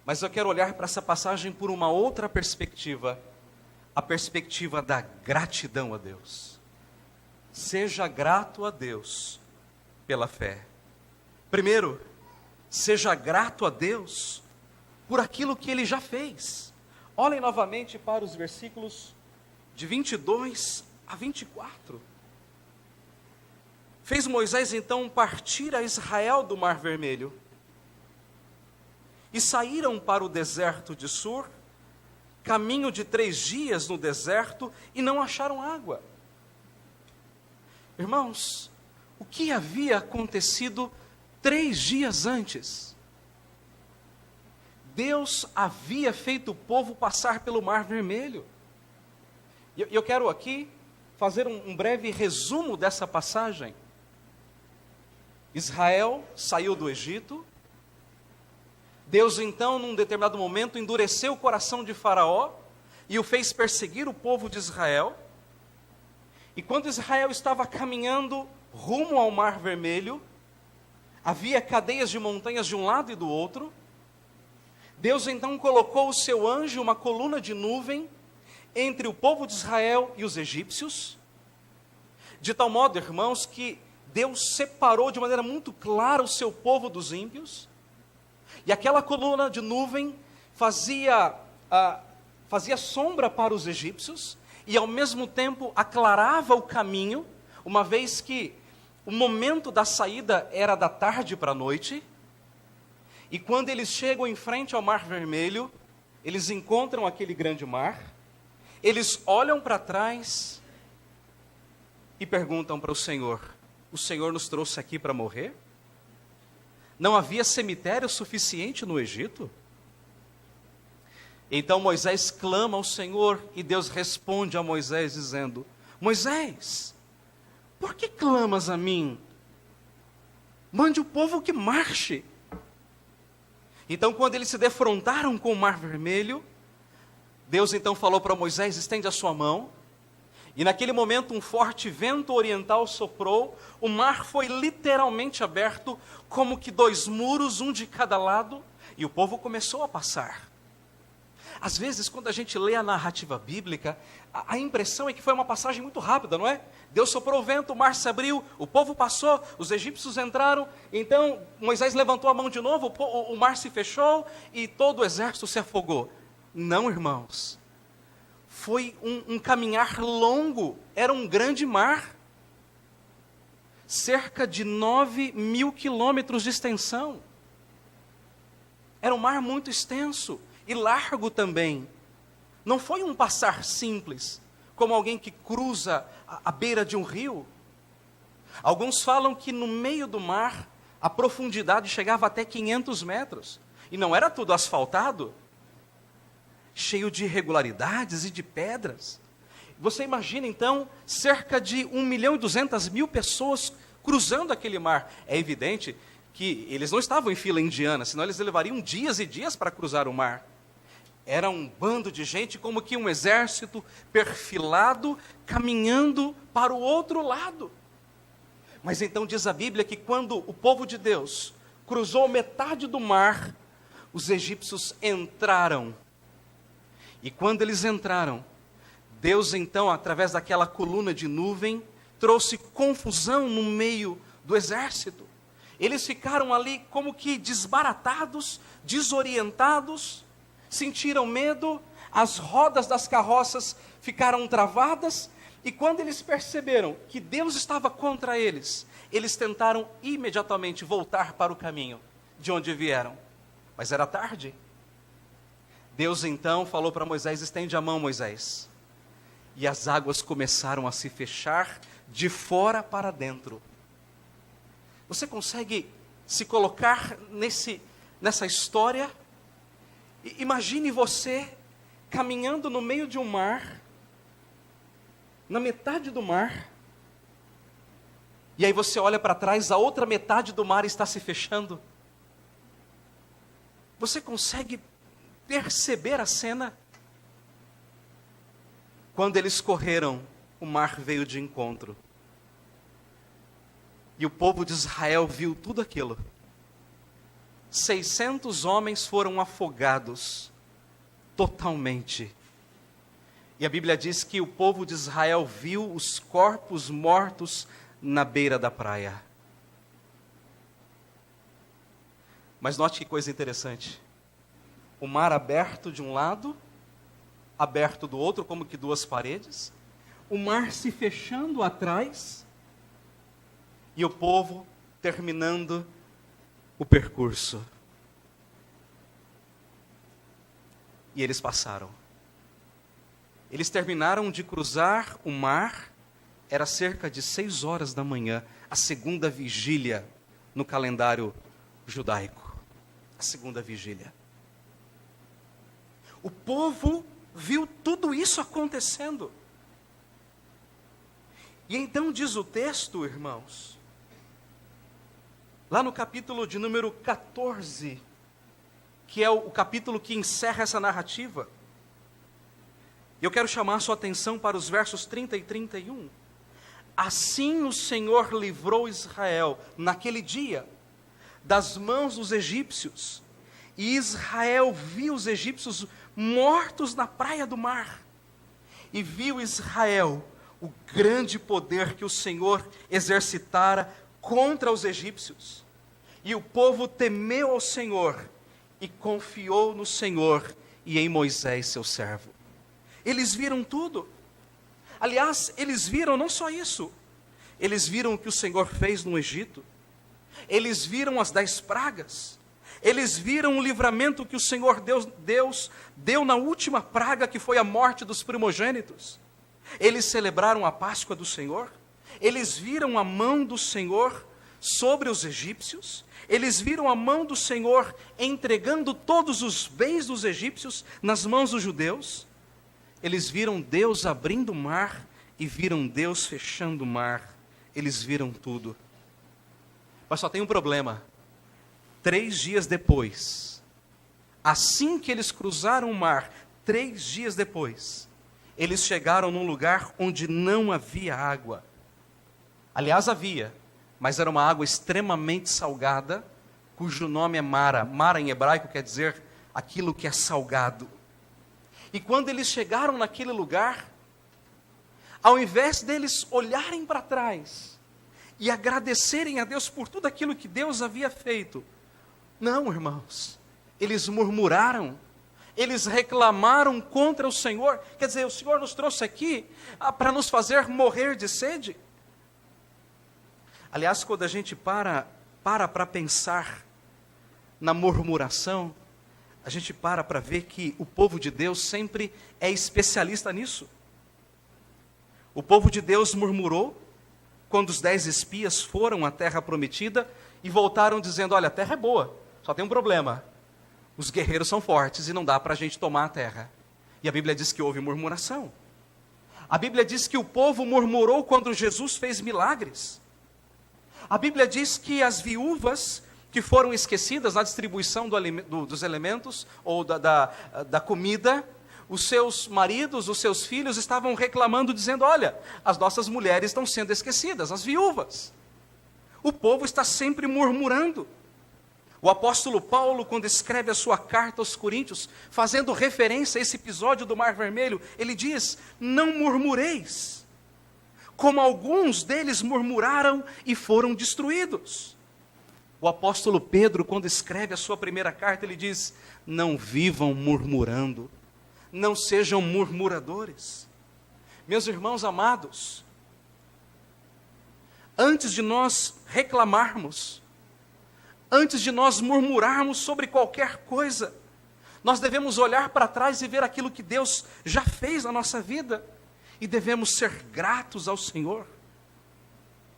mas eu quero olhar para essa passagem por uma outra perspectiva, a perspectiva da gratidão a Deus. Seja grato a Deus pela fé. Primeiro, seja grato a Deus por aquilo que Ele já fez. Olhem novamente para os versículos de 22 a 24. Fez Moisés então partir a Israel do Mar Vermelho, e saíram para o deserto de Sur, caminho de 3 dias no deserto, e não acharam água. Irmãos, o que havia acontecido 3 dias antes? Deus havia feito o povo passar pelo Mar Vermelho. E eu quero aqui fazer um breve resumo dessa passagem. Israel saiu do Egito. Deus então, num determinado momento, endureceu o coração de Faraó e o fez perseguir o povo de Israel. E quando Israel estava caminhando rumo ao Mar Vermelho, havia cadeias de montanhas de um lado e do outro. Deus então colocou o seu anjo, uma coluna de nuvem, entre o povo de Israel e os egípcios, de tal modo, irmãos, que Deus separou de maneira muito clara o seu povo dos ímpios, e aquela coluna de nuvem fazia sombra para os egípcios, e ao mesmo tempo aclarava o caminho, uma vez que o momento da saída era da tarde para a noite, e quando eles chegam em frente ao Mar Vermelho, eles encontram aquele grande mar, eles olham para trás e perguntam para o Senhor nos trouxe aqui para morrer? Não havia cemitério suficiente no Egito? Então Moisés clama ao Senhor e Deus responde a Moisés dizendo: Moisés, por que clamas a mim? Mande o povo que marche. Então, quando eles se defrontaram com o Mar Vermelho, Deus então falou para Moisés: estende a sua mão. E naquele momento um forte vento oriental soprou, o mar foi literalmente aberto, como que 2 muros, um de cada lado, e o povo começou a passar. Às vezes, quando a gente lê a narrativa bíblica, a impressão é que foi uma passagem muito rápida, não é? Deus soprou o vento, o mar se abriu, o povo passou, os egípcios entraram, então Moisés levantou a mão de novo, o mar se fechou e todo o exército se afogou. Não, irmãos. Foi um caminhar longo, era um grande mar, cerca de 9.000 quilômetros de extensão. Era um mar muito extenso e largo também. Não foi um passar simples, como alguém que cruza a beira de um rio. Alguns falam que no meio do mar, a profundidade chegava até 500 metros, e não era tudo asfaltado, cheio de irregularidades e de pedras. Você imagina então, cerca de 1.200.000 pessoas cruzando aquele mar. É evidente que eles não estavam em fila indiana, senão eles levariam dias e dias para cruzar o mar. Era um bando de gente, como que um exército perfilado, caminhando para o outro lado. Mas então diz a Bíblia que quando o povo de Deus cruzou metade do mar, os egípcios entraram. E quando eles entraram, Deus então, através daquela coluna de nuvem, trouxe confusão no meio do exército. Eles ficaram ali como que desbaratados, desorientados, sentiram medo, as rodas das carroças ficaram travadas, e quando eles perceberam que Deus estava contra eles, eles tentaram imediatamente voltar para o caminho de onde vieram. Mas era tarde. Deus então falou para Moisés: estende a mão, Moisés. E as águas começaram a se fechar de fora para dentro. Você consegue se colocar nessa história? Imagine você caminhando no meio de um mar, na metade do mar, e aí você olha para trás, a outra metade do mar está se fechando. Você consegue perceber a cena? Quando eles correram, o mar veio de encontro. E o povo de Israel viu tudo aquilo. 600 homens foram afogados totalmente. E a Bíblia diz que o povo de Israel viu os corpos mortos na beira da praia. Mas note que coisa interessante. O mar aberto de um lado, aberto do outro, como que 2 paredes. O mar se fechando atrás. E o povo terminando o percurso. E eles passaram. Eles terminaram de cruzar o mar, era cerca de 6 horas da manhã, a segunda vigília no calendário judaico. A segunda vigília. O povo viu tudo isso acontecendo. E então diz o texto, irmãos, lá no capítulo de número 14, que é o capítulo que encerra essa narrativa, eu quero chamar a sua atenção para os versos 30 e 31. Assim o Senhor livrou Israel naquele dia das mãos dos egípcios. E Israel viu os egípcios mortos na praia do mar. E viu Israel o grande poder que o Senhor exercitara contra os egípcios. E o povo temeu ao Senhor e confiou no Senhor e em Moisés, seu servo. Eles viram tudo. Aliás, eles viram não só isso. Eles viram o que o Senhor fez no Egito. Eles viram as 10 pragas. Eles viram o livramento que o Senhor Deus deu na última praga, que foi a morte dos primogênitos. Eles celebraram a Páscoa do Senhor. Eles viram a mão do Senhor sobre os egípcios. Eles viram a mão do Senhor entregando todos os bens dos egípcios nas mãos dos judeus. Eles viram Deus abrindo o mar e viram Deus fechando o mar. Eles viram tudo. Mas só tem um problema. 3 dias depois, assim que eles cruzaram o mar, 3 dias depois, eles chegaram num lugar onde não havia água. Aliás, havia, mas era uma água extremamente salgada, cujo nome é Mara. Mara em hebraico quer dizer aquilo que é salgado. E quando eles chegaram naquele lugar, ao invés deles olharem para trás e agradecerem a Deus por tudo aquilo que Deus havia feito, não, irmãos, eles murmuraram, eles reclamaram contra o Senhor. Quer dizer, o Senhor nos trouxe aqui para nos fazer morrer de sede. Aliás, quando a gente para pensar na murmuração, a gente para ver que o povo de Deus sempre é especialista nisso. O povo de Deus murmurou quando os 10 espias foram à terra prometida e voltaram dizendo: olha, a terra é boa, só tem um problema. Os guerreiros são fortes e não dá para a gente tomar a terra. E a Bíblia diz que houve murmuração. A Bíblia diz que o povo murmurou quando Jesus fez milagres. A Bíblia diz que as viúvas que foram esquecidas na distribuição dos elementos ou da comida, os seus maridos, os seus filhos estavam reclamando, dizendo: olha, as nossas mulheres estão sendo esquecidas, as viúvas. O povo está sempre murmurando. O apóstolo Paulo, quando escreve a sua carta aos Coríntios, fazendo referência a esse episódio do Mar Vermelho, ele diz: não murmureis, como alguns deles murmuraram e foram destruídos. O apóstolo Pedro, quando escreve a sua primeira carta, ele diz: não vivam murmurando, não sejam murmuradores. Meus irmãos amados, antes de nós reclamarmos, antes de nós murmurarmos sobre qualquer coisa, nós devemos olhar para trás e ver aquilo que Deus já fez na nossa vida, e devemos ser gratos ao Senhor,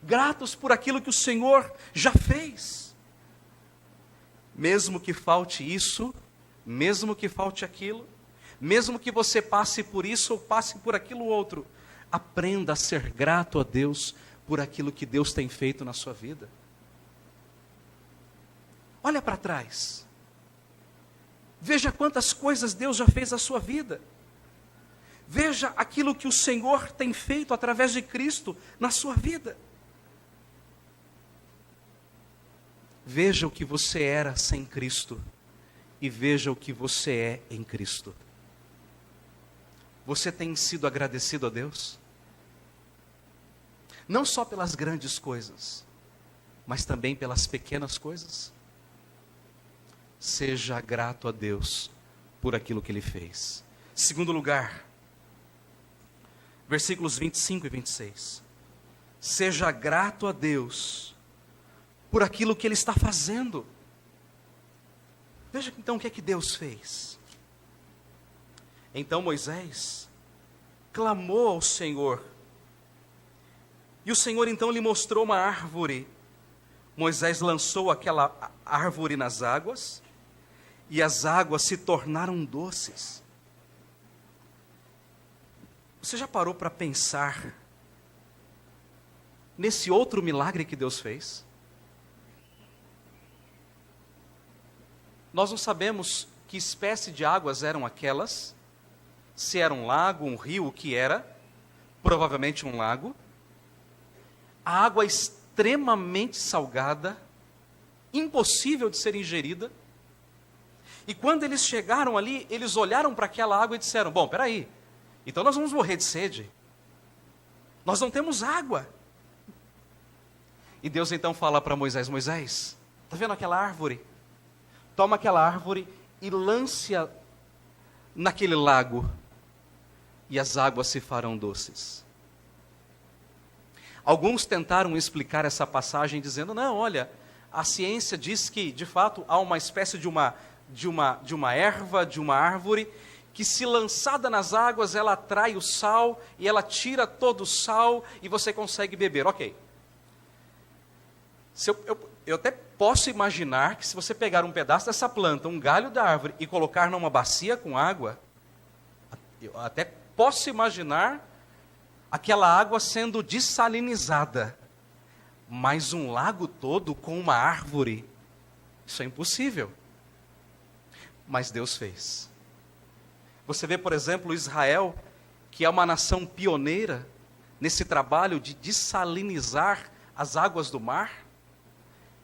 gratos por aquilo que o Senhor já fez. Mesmo que falte isso, mesmo que falte aquilo, mesmo que você passe por isso ou passe por aquilo outro, aprenda a ser grato a Deus por aquilo que Deus tem feito na sua vida. Olha para trás. Veja quantas coisas Deus já fez na sua vida. Veja aquilo que o Senhor tem feito através de Cristo na sua vida. Veja o que você era sem Cristo e veja o que você é em Cristo. Você tem sido agradecido a Deus? Não só pelas grandes coisas, mas também pelas pequenas coisas. Seja grato a Deus por aquilo que Ele fez. Segundo lugar, versículos 25 e 26. Seja grato a Deus por aquilo que Ele está fazendo. Veja então o que é que Deus fez. Então Moisés clamou ao Senhor, e o Senhor então lhe mostrou uma árvore. Moisés lançou aquela árvore nas águas, e as águas se tornaram doces. Você já parou para pensar nesse outro milagre que Deus fez? Nós não sabemos que espécie de águas eram aquelas, se era um lago, um rio, o que era, provavelmente um lago. a água extremamente salgada, impossível de ser ingerida. E quando eles chegaram ali, eles olharam para aquela água e disseram: bom, peraí, então nós vamos morrer de sede. Nós não temos água. E Deus então fala para Moisés: Moisés, está vendo aquela árvore? Toma aquela árvore e lance-a naquele lago, e as águas se farão doces. Alguns tentaram explicar essa passagem dizendo: não, olha, a ciência diz que de fato há uma espécie de uma erva, de uma árvore, que se lançada nas águas ela atrai o sal e ela tira todo o sal e você consegue beber. Ok. Eu até posso imaginar que se você pegar um pedaço dessa planta, um galho da árvore e colocar numa bacia com água, eu até posso imaginar aquela água sendo dessalinizada. Mas um lago todo com uma árvore, isso é impossível. Mas Deus fez. Você vê, por exemplo, Israel, que é uma nação pioneira nesse trabalho de dessalinizar as águas do mar.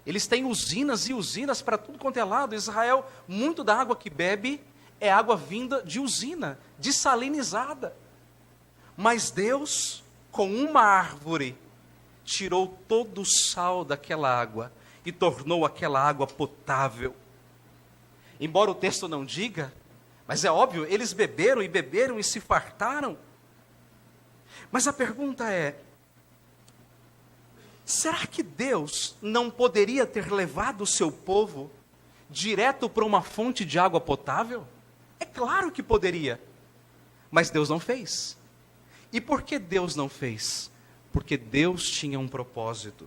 Eles têm usinas e usinas para tudo quanto é lado. Israel, muito da água que bebe é água vinda de usina, dessalinizada. Mas Deus, com uma árvore, tirou todo o sal daquela água e tornou aquela água potável. Embora o texto não diga, mas é óbvio, eles beberam e se fartaram. Mas a pergunta é: será que Deus não poderia ter levado o seu povo direto para uma fonte de água potável? É claro que poderia, mas Deus não fez. E por que Deus não fez? Porque Deus tinha um propósito.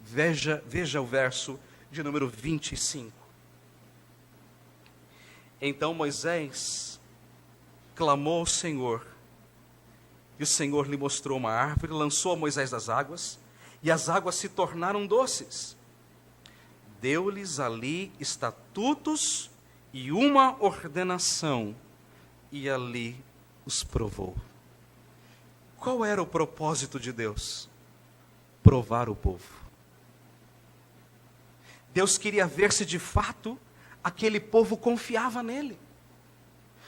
Veja o verso de número 25. Então Moisés clamou ao Senhor, e o Senhor lhe mostrou uma árvore, lançou a Moisés das águas, e as águas se tornaram doces. Deu-lhes ali estatutos e uma ordenação, e ali os provou. Qual era o propósito de Deus? Provar o povo. Deus queria ver se de fato aquele povo confiava nele.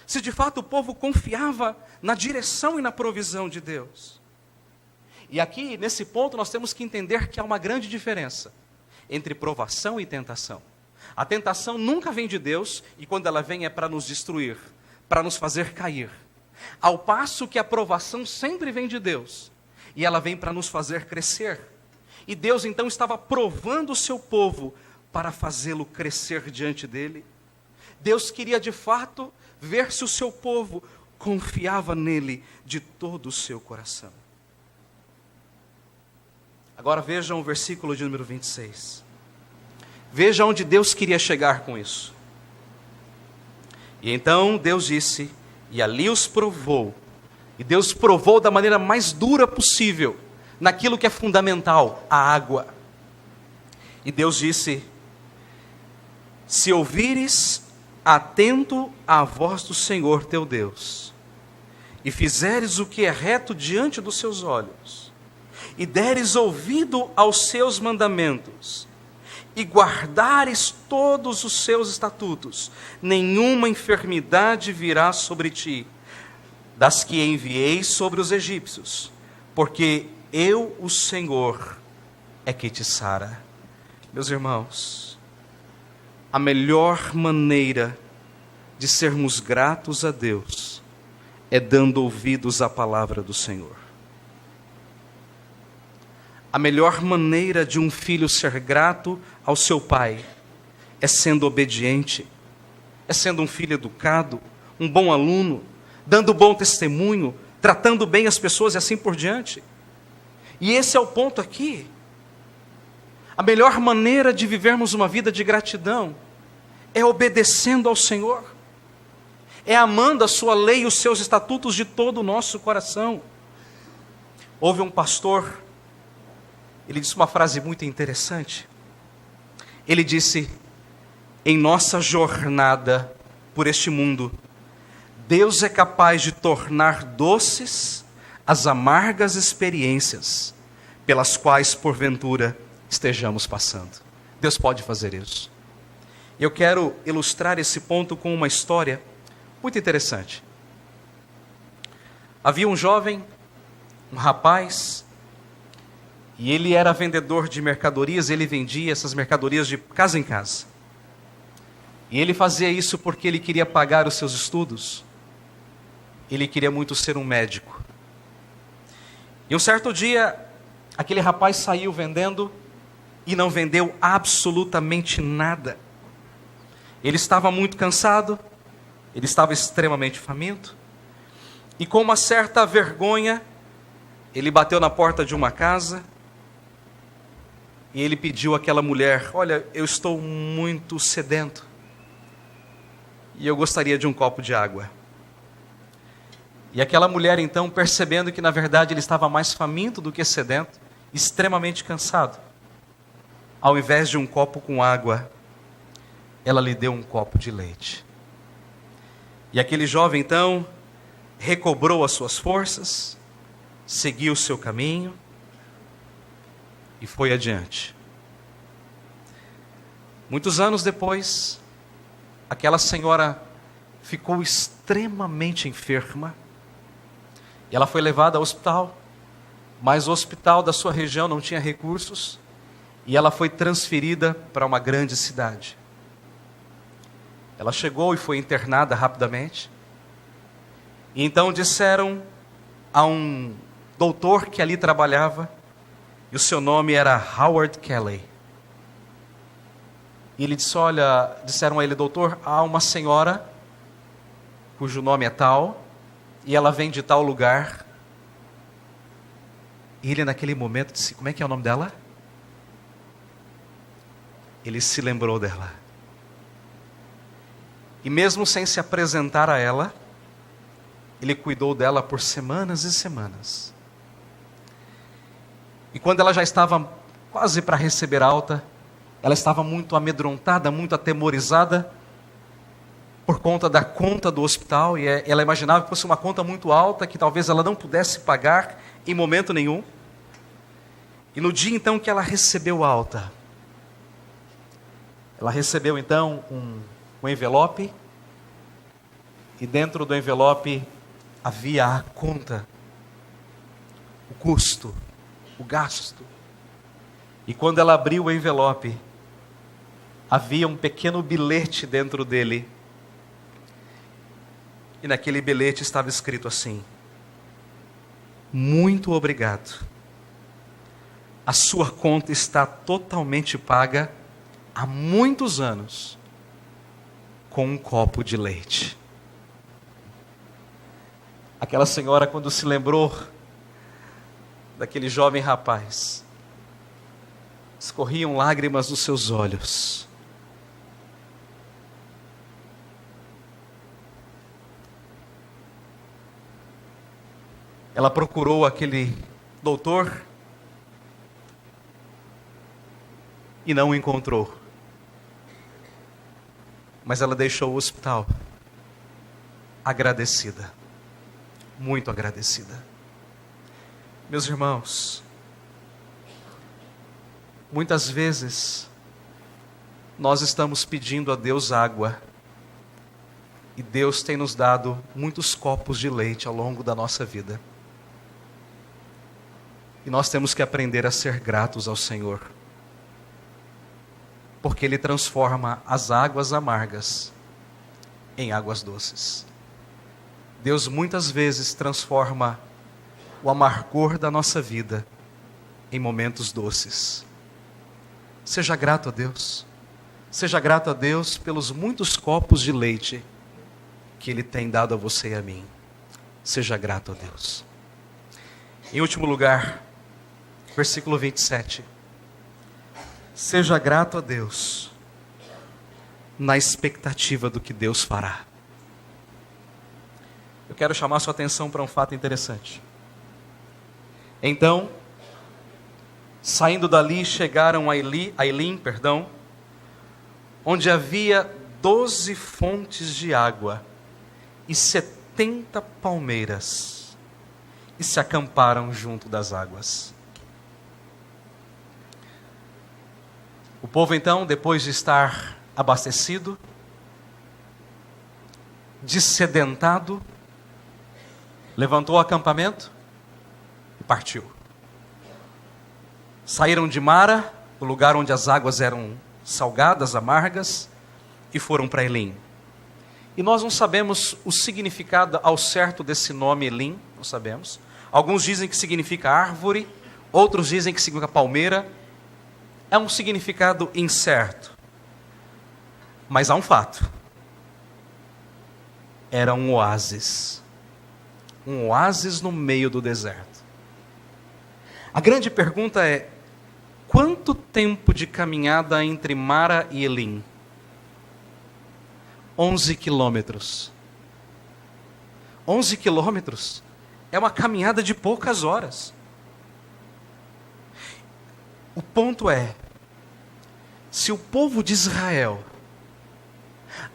Se de fato o povo confiava na direção e na provisão de Deus. E aqui, nesse ponto, nós temos que entender que há uma grande diferença entre provação e tentação. A tentação nunca vem de Deus, e quando ela vem é para nos destruir, para nos fazer cair. Ao passo que a provação sempre vem de Deus, e ela vem para nos fazer crescer. E Deus então estava provando o seu povo para fazê-lo crescer diante dele. Deus queria de fato ver se o seu povo confiava nele de todo o seu coração. Agora vejam o versículo de número 26. Veja onde Deus queria chegar com isso. E então Deus disse, e ali os provou. E Deus provou da maneira mais dura possível, naquilo que é fundamental, a água. E Deus disse: se ouvires atento à voz do Senhor teu Deus, e fizeres o que é reto diante dos seus olhos, e deres ouvido aos seus mandamentos, e guardares todos os seus estatutos, nenhuma enfermidade virá sobre ti, das que enviei sobre os egípcios, porque eu, o Senhor, é que te sara. Meus irmãos, a melhor maneira de sermos gratos a Deus é dando ouvidos à palavra do Senhor. A melhor maneira de um filho ser grato ao seu pai é sendo obediente, é sendo um filho educado, um bom aluno, dando bom testemunho, tratando bem as pessoas e assim por diante. E esse é o ponto aqui. A melhor maneira de vivermos uma vida de gratidão é obedecendo ao Senhor, é amando a sua lei e os seus estatutos de todo o nosso coração. Houve um pastor, ele disse uma frase muito interessante. Ele disse: em nossa jornada por este mundo, Deus é capaz de tornar doces as amargas experiências, pelas quais, porventura, estejamos passando. Deus pode fazer isso. Eu quero ilustrar esse ponto com uma história muito interessante. Havia um jovem, um rapaz, e ele era vendedor de mercadorias, ele vendia essas mercadorias de casa em casa. E ele fazia isso porque ele queria pagar os seus estudos. Ele queria muito ser um médico. E um certo dia, aquele rapaz saiu vendendo e não vendeu absolutamente nada. Ele estava muito cansado, ele estava extremamente faminto, e com uma certa vergonha, ele bateu na porta de uma casa, e ele pediu àquela mulher: olha, eu estou muito sedento, e eu gostaria de um copo de água. E aquela mulher então, percebendo que na verdade ele estava mais faminto do que sedento, extremamente cansado, ao invés de um copo com água, ela lhe deu um copo de leite. E aquele jovem então recobrou as suas forças, seguiu o seu caminho e foi adiante. Muitos anos depois, aquela senhora ficou extremamente enferma e ela foi levada ao hospital, mas o hospital da sua região não tinha recursos e ela foi transferida para uma grande cidade. Ela chegou e foi internada rapidamente. E então disseram a um doutor que ali trabalhava, e o seu nome era Howard Kelly. E ele disse: olha, disseram a ele: doutor, há uma senhora cujo nome é tal, e ela vem de tal lugar. E ele naquele momento disse: como é que é o nome dela? Ele se lembrou dela. E mesmo sem se apresentar a ela, ele cuidou dela por semanas e semanas. E quando ela já estava quase para receber alta, ela estava muito amedrontada, muito atemorizada, por conta da conta do hospital, e ela imaginava que fosse uma conta muito alta, que talvez ela não pudesse pagar em momento nenhum. E no dia então que ela recebeu alta, ela recebeu então um envelope, e dentro do envelope havia a conta, o custo, o gasto. E quando ela abriu o envelope, havia um pequeno bilhete dentro dele, e naquele bilhete estava escrito assim: muito obrigado, a sua conta está totalmente paga há muitos anos, com um copo de leite. Aquela senhora, quando se lembrou daquele jovem rapaz, escorriam lágrimas dos seus olhos. Ela procurou aquele doutor e não o encontrou. Mas ela deixou o hospital agradecida, muito agradecida. Meus irmãos, muitas vezes nós estamos pedindo a Deus água, e Deus tem nos dado muitos copos de leite ao longo da nossa vida. E nós temos que aprender a ser gratos ao Senhor, porque Ele transforma as águas amargas em águas doces. Deus muitas vezes transforma o amargor da nossa vida em momentos doces. Seja grato a Deus. Seja grato a Deus pelos muitos copos de leite que Ele tem dado a você e a mim. Seja grato a Deus. Em último lugar, versículo 27. Seja grato a Deus na expectativa do que Deus fará. Eu quero chamar sua atenção para um fato interessante. Então, saindo dali, chegaram a Elim, onde havia 12 fontes de água e 70 palmeiras, e se acamparam junto das águas. O povo então, depois de estar abastecido, dessedentado, levantou o acampamento e partiu. Saíram de Mara, o lugar onde as águas eram salgadas, amargas, e foram para Elim. E nós não sabemos o significado ao certo desse nome Elim, não sabemos. Alguns dizem que significa árvore, outros dizem que significa palmeira. É um significado incerto. Mas há um fato. Era um oásis. Um oásis no meio do deserto. A grande pergunta é: quanto tempo de caminhada entre Mara e Elim? 11 quilômetros. 11 quilômetros é uma caminhada de poucas horas. O ponto é, se o povo de Israel,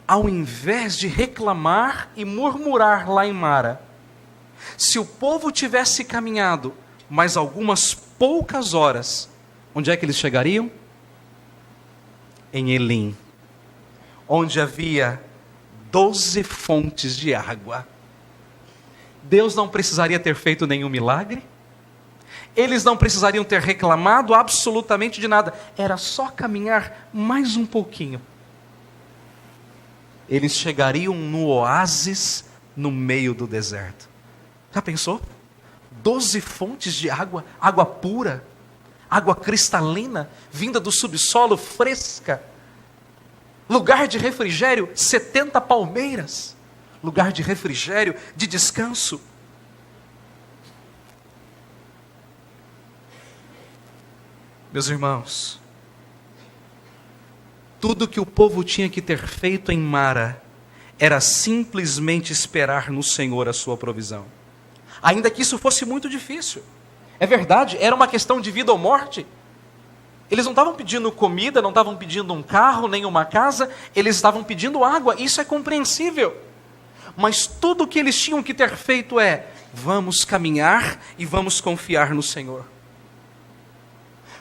ao invés de reclamar e murmurar lá em Mara, se o povo tivesse caminhado mais algumas poucas horas, onde é que eles chegariam? Em Elim, onde havia 12 fontes de água. Deus não precisaria ter feito nenhum milagre, eles não precisariam ter reclamado absolutamente de nada, era só caminhar mais um pouquinho. Eles chegariam no oásis no meio do deserto. Já pensou? 12 fontes de água, água pura, água cristalina, vinda do subsolo, fresca. Lugar de refrigério, 70 palmeiras. Lugar de refrigério, de descanso. Meus irmãos, tudo que o povo tinha que ter feito em Mara era simplesmente esperar no Senhor a sua provisão. Ainda que isso fosse muito difícil. É verdade, era uma questão de vida ou morte. Eles não estavam pedindo comida, não estavam pedindo um carro, nem uma casa, eles estavam pedindo água, isso é compreensível. Mas tudo o que eles tinham que ter feito é: vamos caminhar e vamos confiar no Senhor.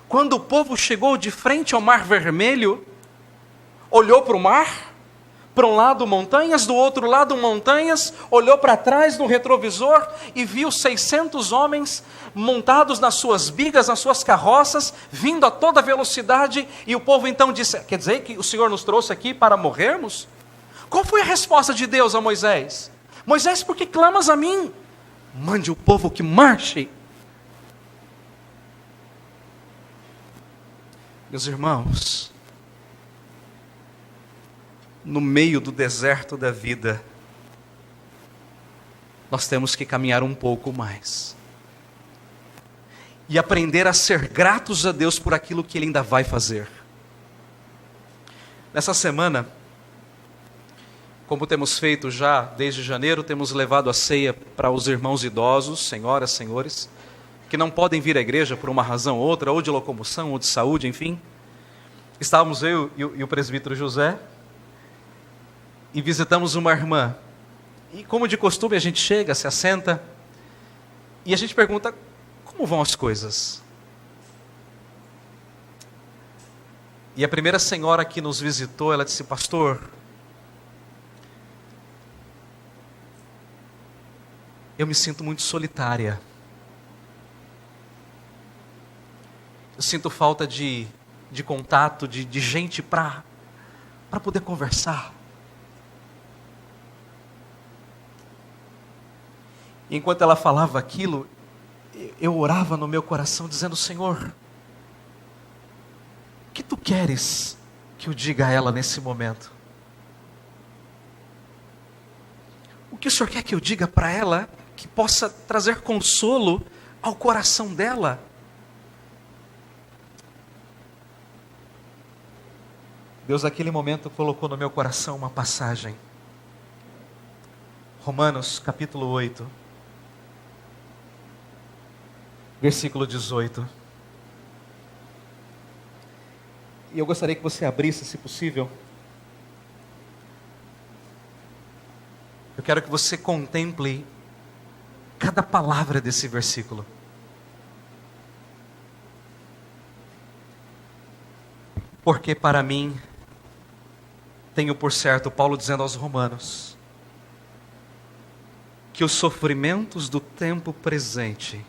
Quando o povo chegou de frente ao Mar Vermelho, olhou para o mar, para um lado montanhas, do outro lado montanhas, olhou para trás no retrovisor e viu 600 homens montados nas suas bigas, nas suas carroças, vindo a toda velocidade, e o povo então disse: quer dizer que o Senhor nos trouxe aqui para morrermos? Qual foi a resposta de Deus a Moisés? Moisés, por que clamas a mim? Mande o povo que marche. Meus irmãos, no meio do deserto da vida, nós temos que caminhar um pouco mais. E aprender a ser gratos a Deus por aquilo que Ele ainda vai fazer. Nessa semana, como temos feito já desde janeiro, temos levado a ceia para os irmãos idosos, senhoras, senhores, que não podem vir à igreja por uma razão ou outra, ou de locomoção, ou de saúde, enfim. Estávamos eu e o presbítero José, e visitamos uma irmã. E como de costume, a gente chega, se assenta, e a gente pergunta: como vão as coisas? E a primeira senhora que nos visitou, ela disse: pastor, eu me sinto muito solitária. Eu sinto falta de contato, de gente para poder conversar. E enquanto ela falava aquilo, eu orava no meu coração dizendo: Senhor, o que Tu queres que eu diga a ela nesse momento? O que o Senhor quer que eu diga para ela que possa trazer consolo ao coração dela? Deus naquele momento colocou no meu coração uma passagem. Romanos capítulo 8, versículo 18. E eu gostaria que você abrisse, se possível. Eu quero que você contemple cada palavra desse Porque para mim, tenho por certo, Paulo dizendo aos romanos, que os sofrimentos do tempo presente,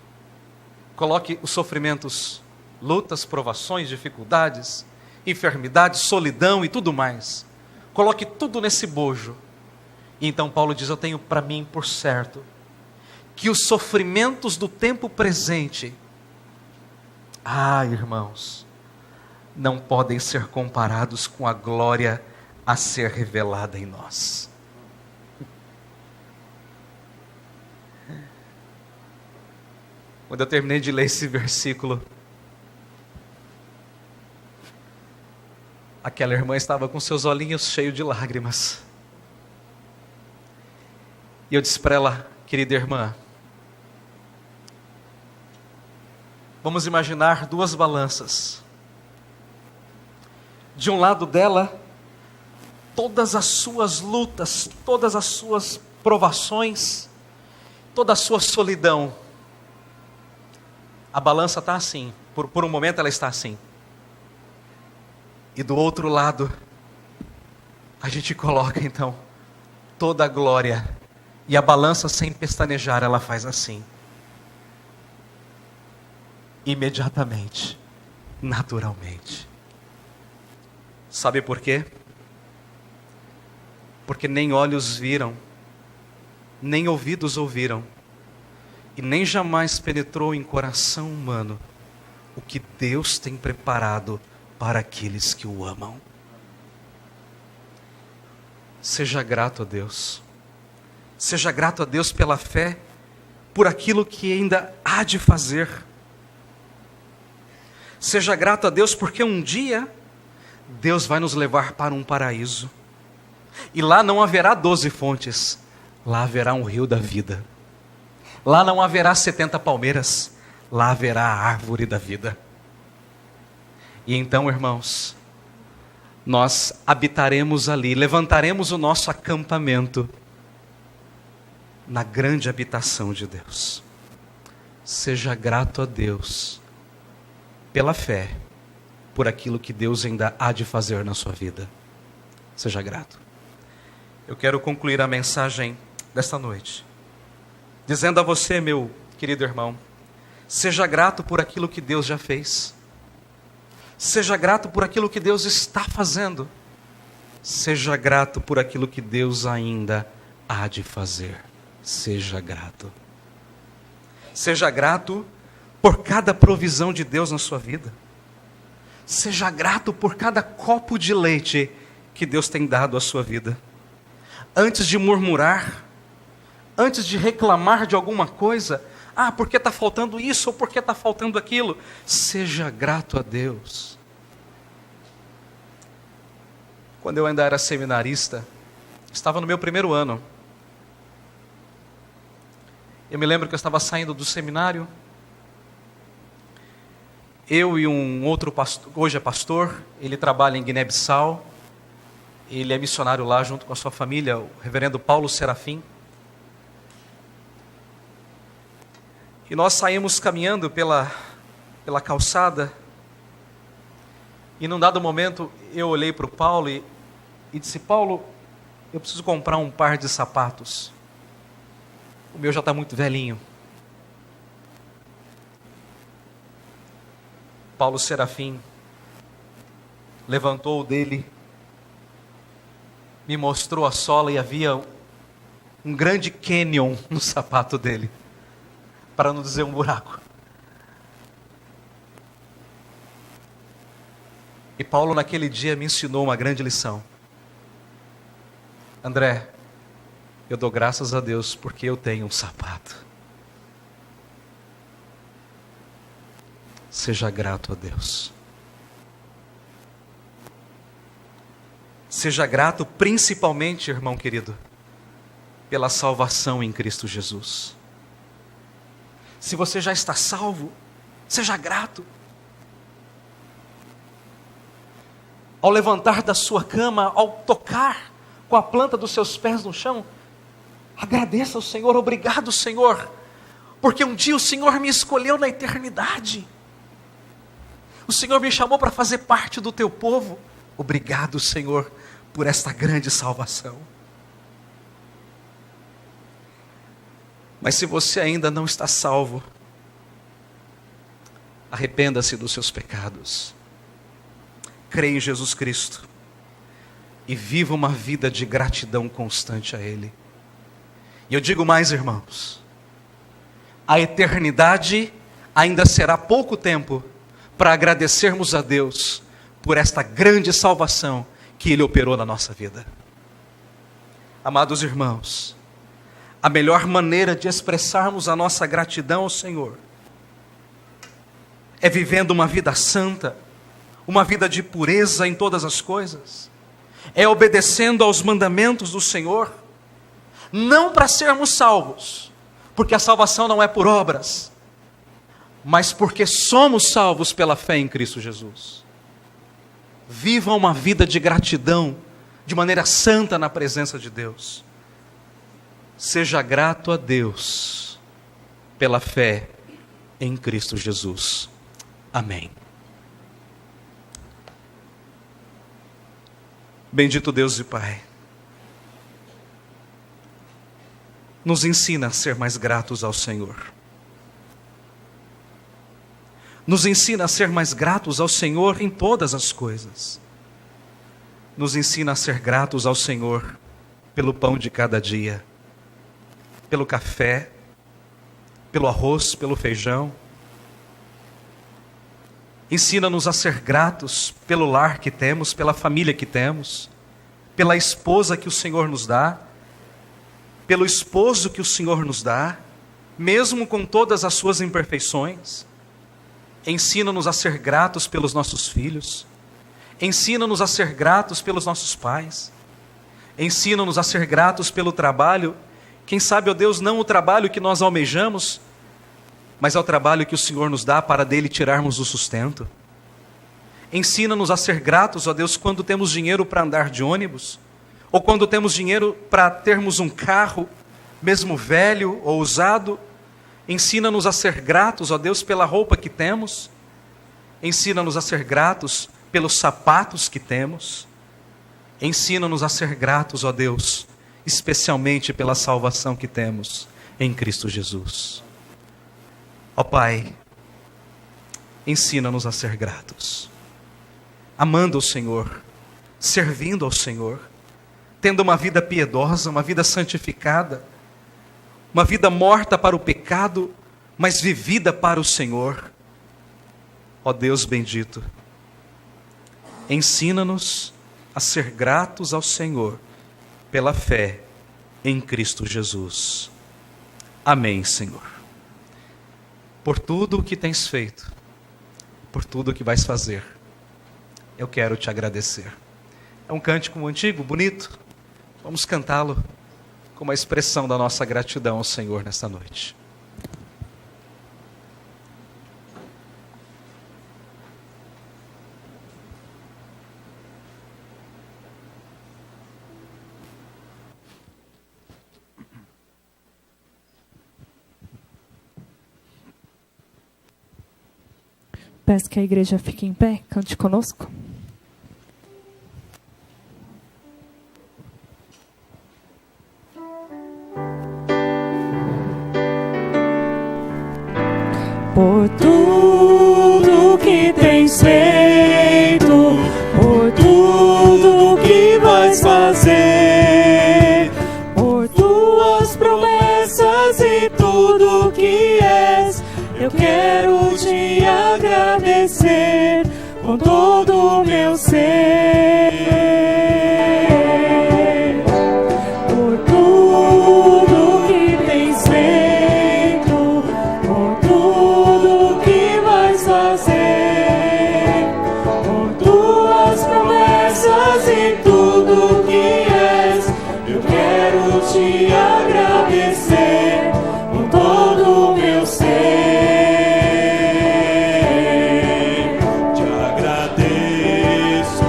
coloque os sofrimentos, lutas, provações, dificuldades, enfermidades, solidão e tudo mais, coloque tudo nesse bojo. E então Paulo diz, eu tenho para mim por certo, que os sofrimentos do tempo presente, irmãos, não podem ser comparados com a glória a ser revelada em nós. Quando eu terminei de ler esse versículo, aquela irmã estava com seus olhinhos cheios de lágrimas. E eu disse para ela, querida irmã, vamos imaginar duas balanças. De um lado dela, todas as suas lutas, todas as suas provações, toda a sua solidão. A balança está assim, por um momento ela está assim. E do outro lado, a gente coloca então toda a glória. E a balança, sem pestanejar, ela faz assim. Imediatamente, naturalmente. Sabe por quê? Porque nem olhos viram, nem ouvidos ouviram, e nem jamais penetrou em coração humano o que Deus tem preparado para aqueles que o amam. Seja grato a Deus. Seja grato a Deus pela fé, por aquilo que ainda há de fazer. Seja grato a Deus porque um dia Deus vai nos levar para um paraíso. E lá não haverá 12 fontes, lá haverá um rio da vida. Lá não haverá 70 palmeiras, lá haverá a árvore da vida. E então, irmãos, nós habitaremos ali, levantaremos o nosso acampamento na grande habitação de Deus. Seja grato a Deus pela fé, por aquilo que Deus ainda há de fazer na sua vida. Seja grato. Eu quero concluir a mensagem desta noite dizendo a você, meu querido irmão, seja grato por aquilo que Deus já fez. Seja grato por aquilo que Deus está fazendo. Seja grato por aquilo que Deus ainda há de fazer. Seja grato. Seja grato por cada provisão de Deus na sua vida. Seja grato por cada copo de leite que Deus tem dado à sua vida. Antes de murmurar, antes de reclamar de alguma coisa, porque está faltando isso ou porque está faltando aquilo, seja grato a Deus. Quando eu ainda era seminarista, estava no meu primeiro ano, eu me lembro que eu estava saindo do seminário, eu e um outro pastor, hoje é pastor, ele trabalha em Guiné-Bissau, ele é missionário lá junto com a sua família, o reverendo Paulo Serafim. E nós saímos caminhando pela calçada, e num dado momento eu olhei para o Paulo e disse, Paulo, eu preciso comprar um par de sapatos. O meu já está muito velhinho. Paulo Serafim levantou o dele, me mostrou a sola e havia um grande canyon no sapato dele, para não dizer um buraco. E Paulo naquele dia me ensinou uma grande lição. André, eu dou graças a Deus porque eu tenho um sapato. Seja grato a Deus. Seja grato principalmente, irmão querido, pela salvação em Cristo Jesus. Se você já está salvo, seja grato. Ao levantar da sua cama, ao tocar com a planta dos seus pés no chão, agradeça ao Senhor, obrigado Senhor, porque um dia o Senhor me escolheu na eternidade. O Senhor me chamou para fazer parte do teu povo. Obrigado, Senhor, por esta grande salvação. Mas se você ainda não está salvo, arrependa-se dos seus pecados. Creia em Jesus Cristo e viva uma vida de gratidão constante a Ele. E eu digo mais, irmãos, a eternidade ainda será pouco tempo para agradecermos a Deus por esta grande salvação que Ele operou na nossa vida. Amados irmãos, a melhor maneira de expressarmos a nossa gratidão ao Senhor é vivendo uma vida santa, uma vida de pureza em todas as coisas, é obedecendo aos mandamentos do Senhor, não para sermos salvos, porque a salvação não é por obras, mas porque somos salvos pela fé em Cristo Jesus. Vivam uma vida de gratidão, de maneira santa na presença de Deus. Seja grato a Deus pela fé em Cristo Jesus. Amém. Bendito Deus e Pai, nos ensina a ser mais gratos ao Senhor. Nos ensina a ser mais gratos ao Senhor em todas as coisas. Nos ensina a ser gratos ao Senhor pelo pão de cada dia, pelo café, pelo arroz, pelo feijão. Ensina-nos a ser gratos pelo lar que temos, pela família que temos, pela esposa que o Senhor nos dá, pelo esposo que o Senhor nos dá, mesmo com todas as suas imperfeições. Ensina-nos a ser gratos pelos nossos filhos. Ensina-nos a ser gratos pelos nossos pais. Ensina-nos a ser gratos pelo trabalho. Quem sabe, ó Deus, não o trabalho que nós almejamos, mas é o trabalho que o Senhor nos dá para dele tirarmos o sustento. Ensina-nos a ser gratos, ó Deus, quando temos dinheiro para andar de ônibus, ou quando temos dinheiro para termos um carro, mesmo velho ou usado. Ensina-nos a ser gratos, ó Deus, pela roupa que temos. Ensina-nos a ser gratos pelos sapatos que temos. Ensina-nos a ser gratos, ó Deus, especialmente pela salvação que temos em Cristo Jesus. Ó Pai, ensina-nos a ser gratos, amando o Senhor, servindo ao Senhor, tendo uma vida piedosa, uma vida santificada, uma vida morta para o pecado, mas vivida para o Senhor. Ó Deus bendito, ensina-nos a ser gratos ao Senhor pela fé em Cristo Jesus. Amém, Senhor. Por tudo o que tens feito, por tudo o que vais fazer, eu quero te agradecer. É um cântico antigo, bonito. Vamos cantá-lo como uma expressão da nossa gratidão ao Senhor nesta noite. Peço que a igreja fique em pé, cante conosco. Por tudo que tens feito, por tudo que vais fazer, por tuas promessas e tudo que és, eu quero te agradecer com todo o meu ser. Por tudo que tens feito, por tudo que vais fazer, por tuas promessas e tudo que és, eu quero te agradecer com todo o meu ser. Te agradeço,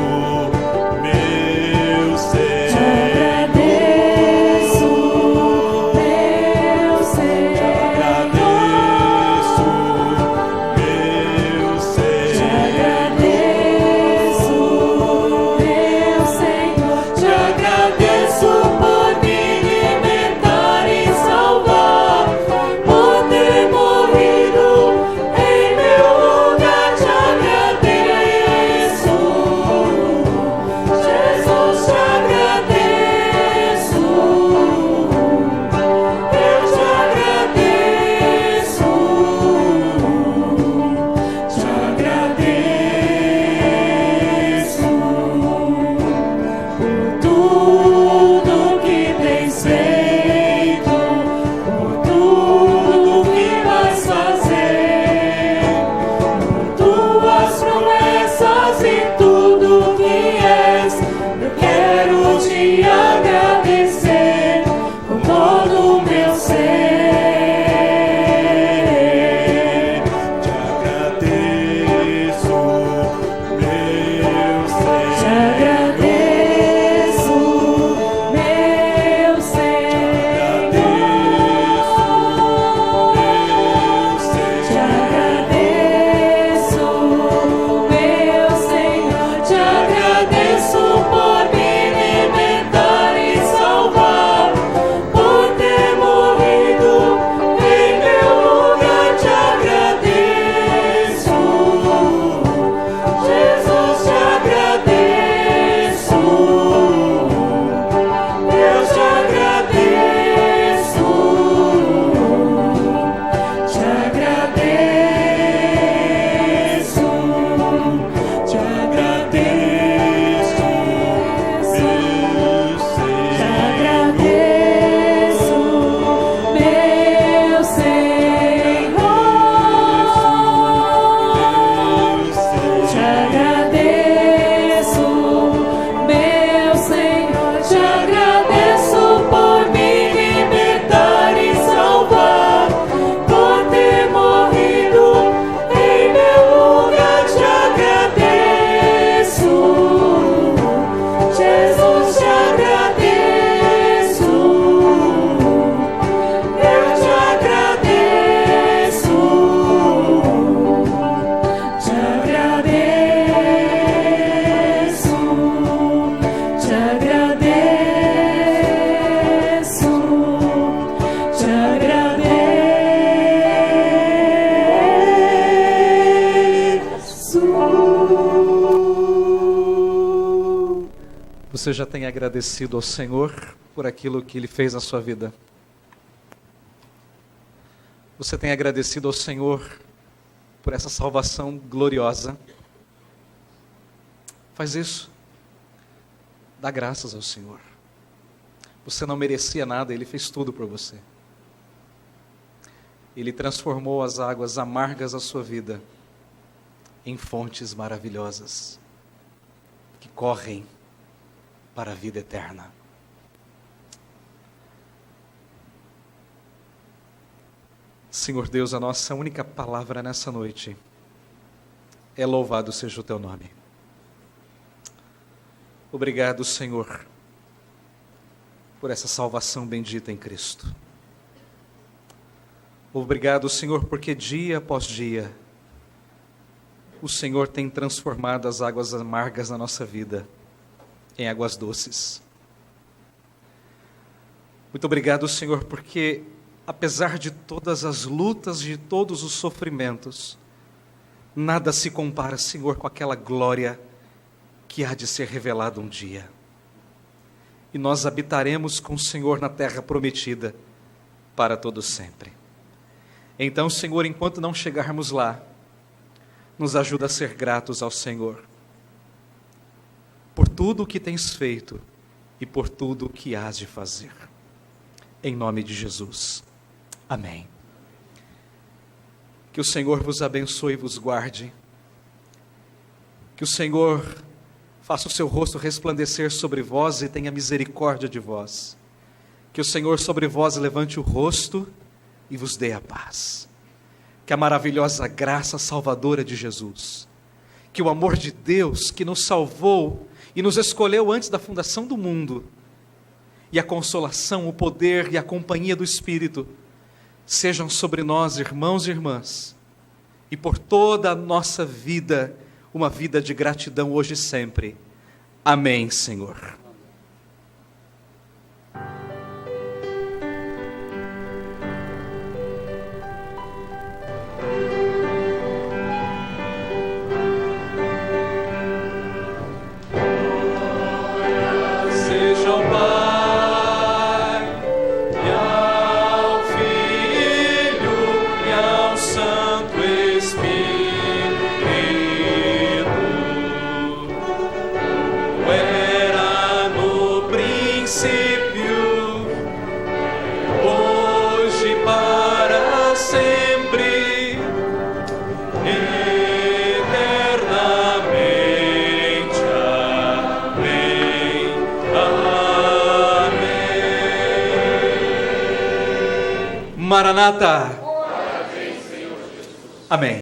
Você já tem agradecido ao Senhor por aquilo que Ele fez na sua vida? Você tem agradecido ao Senhor por essa salvação gloriosa? Faz isso. Dá graças ao Senhor. Você não merecia nada, Ele fez tudo por você. Ele transformou as águas amargas da sua vida em fontes maravilhosas que correm para a vida eterna. Senhor Deus, a nossa única palavra nessa noite é: louvado seja o teu nome. Obrigado, Senhor, por essa salvação bendita em Cristo. Obrigado, Senhor, porque dia após dia o Senhor tem transformado as águas amargas na nossa vida em águas doces. Muito obrigado, Senhor, porque apesar de todas as lutas, de todos os sofrimentos, nada se compara, Senhor, com aquela glória que há de ser revelada um dia. E nós habitaremos com o Senhor na terra prometida para todo sempre. Então, Senhor, enquanto não chegarmos lá, nos ajuda a ser gratos ao Senhor por tudo o que tens feito e por tudo o que hás de fazer. Em nome de Jesus. Amém. Que o Senhor vos abençoe e vos guarde. Que o Senhor faça o seu rosto resplandecer sobre vós e tenha misericórdia de vós. Que o Senhor sobre vós levante o rosto e vos dê a paz. Que a maravilhosa graça salvadora de Jesus, que o amor de Deus que nos salvou e nos escolheu antes da fundação do mundo, e a consolação, o poder e a companhia do Espírito sejam sobre nós, irmãos e irmãs, e por toda a nossa vida, uma vida de gratidão hoje e sempre. Amém, Senhor. Maranata. Amém.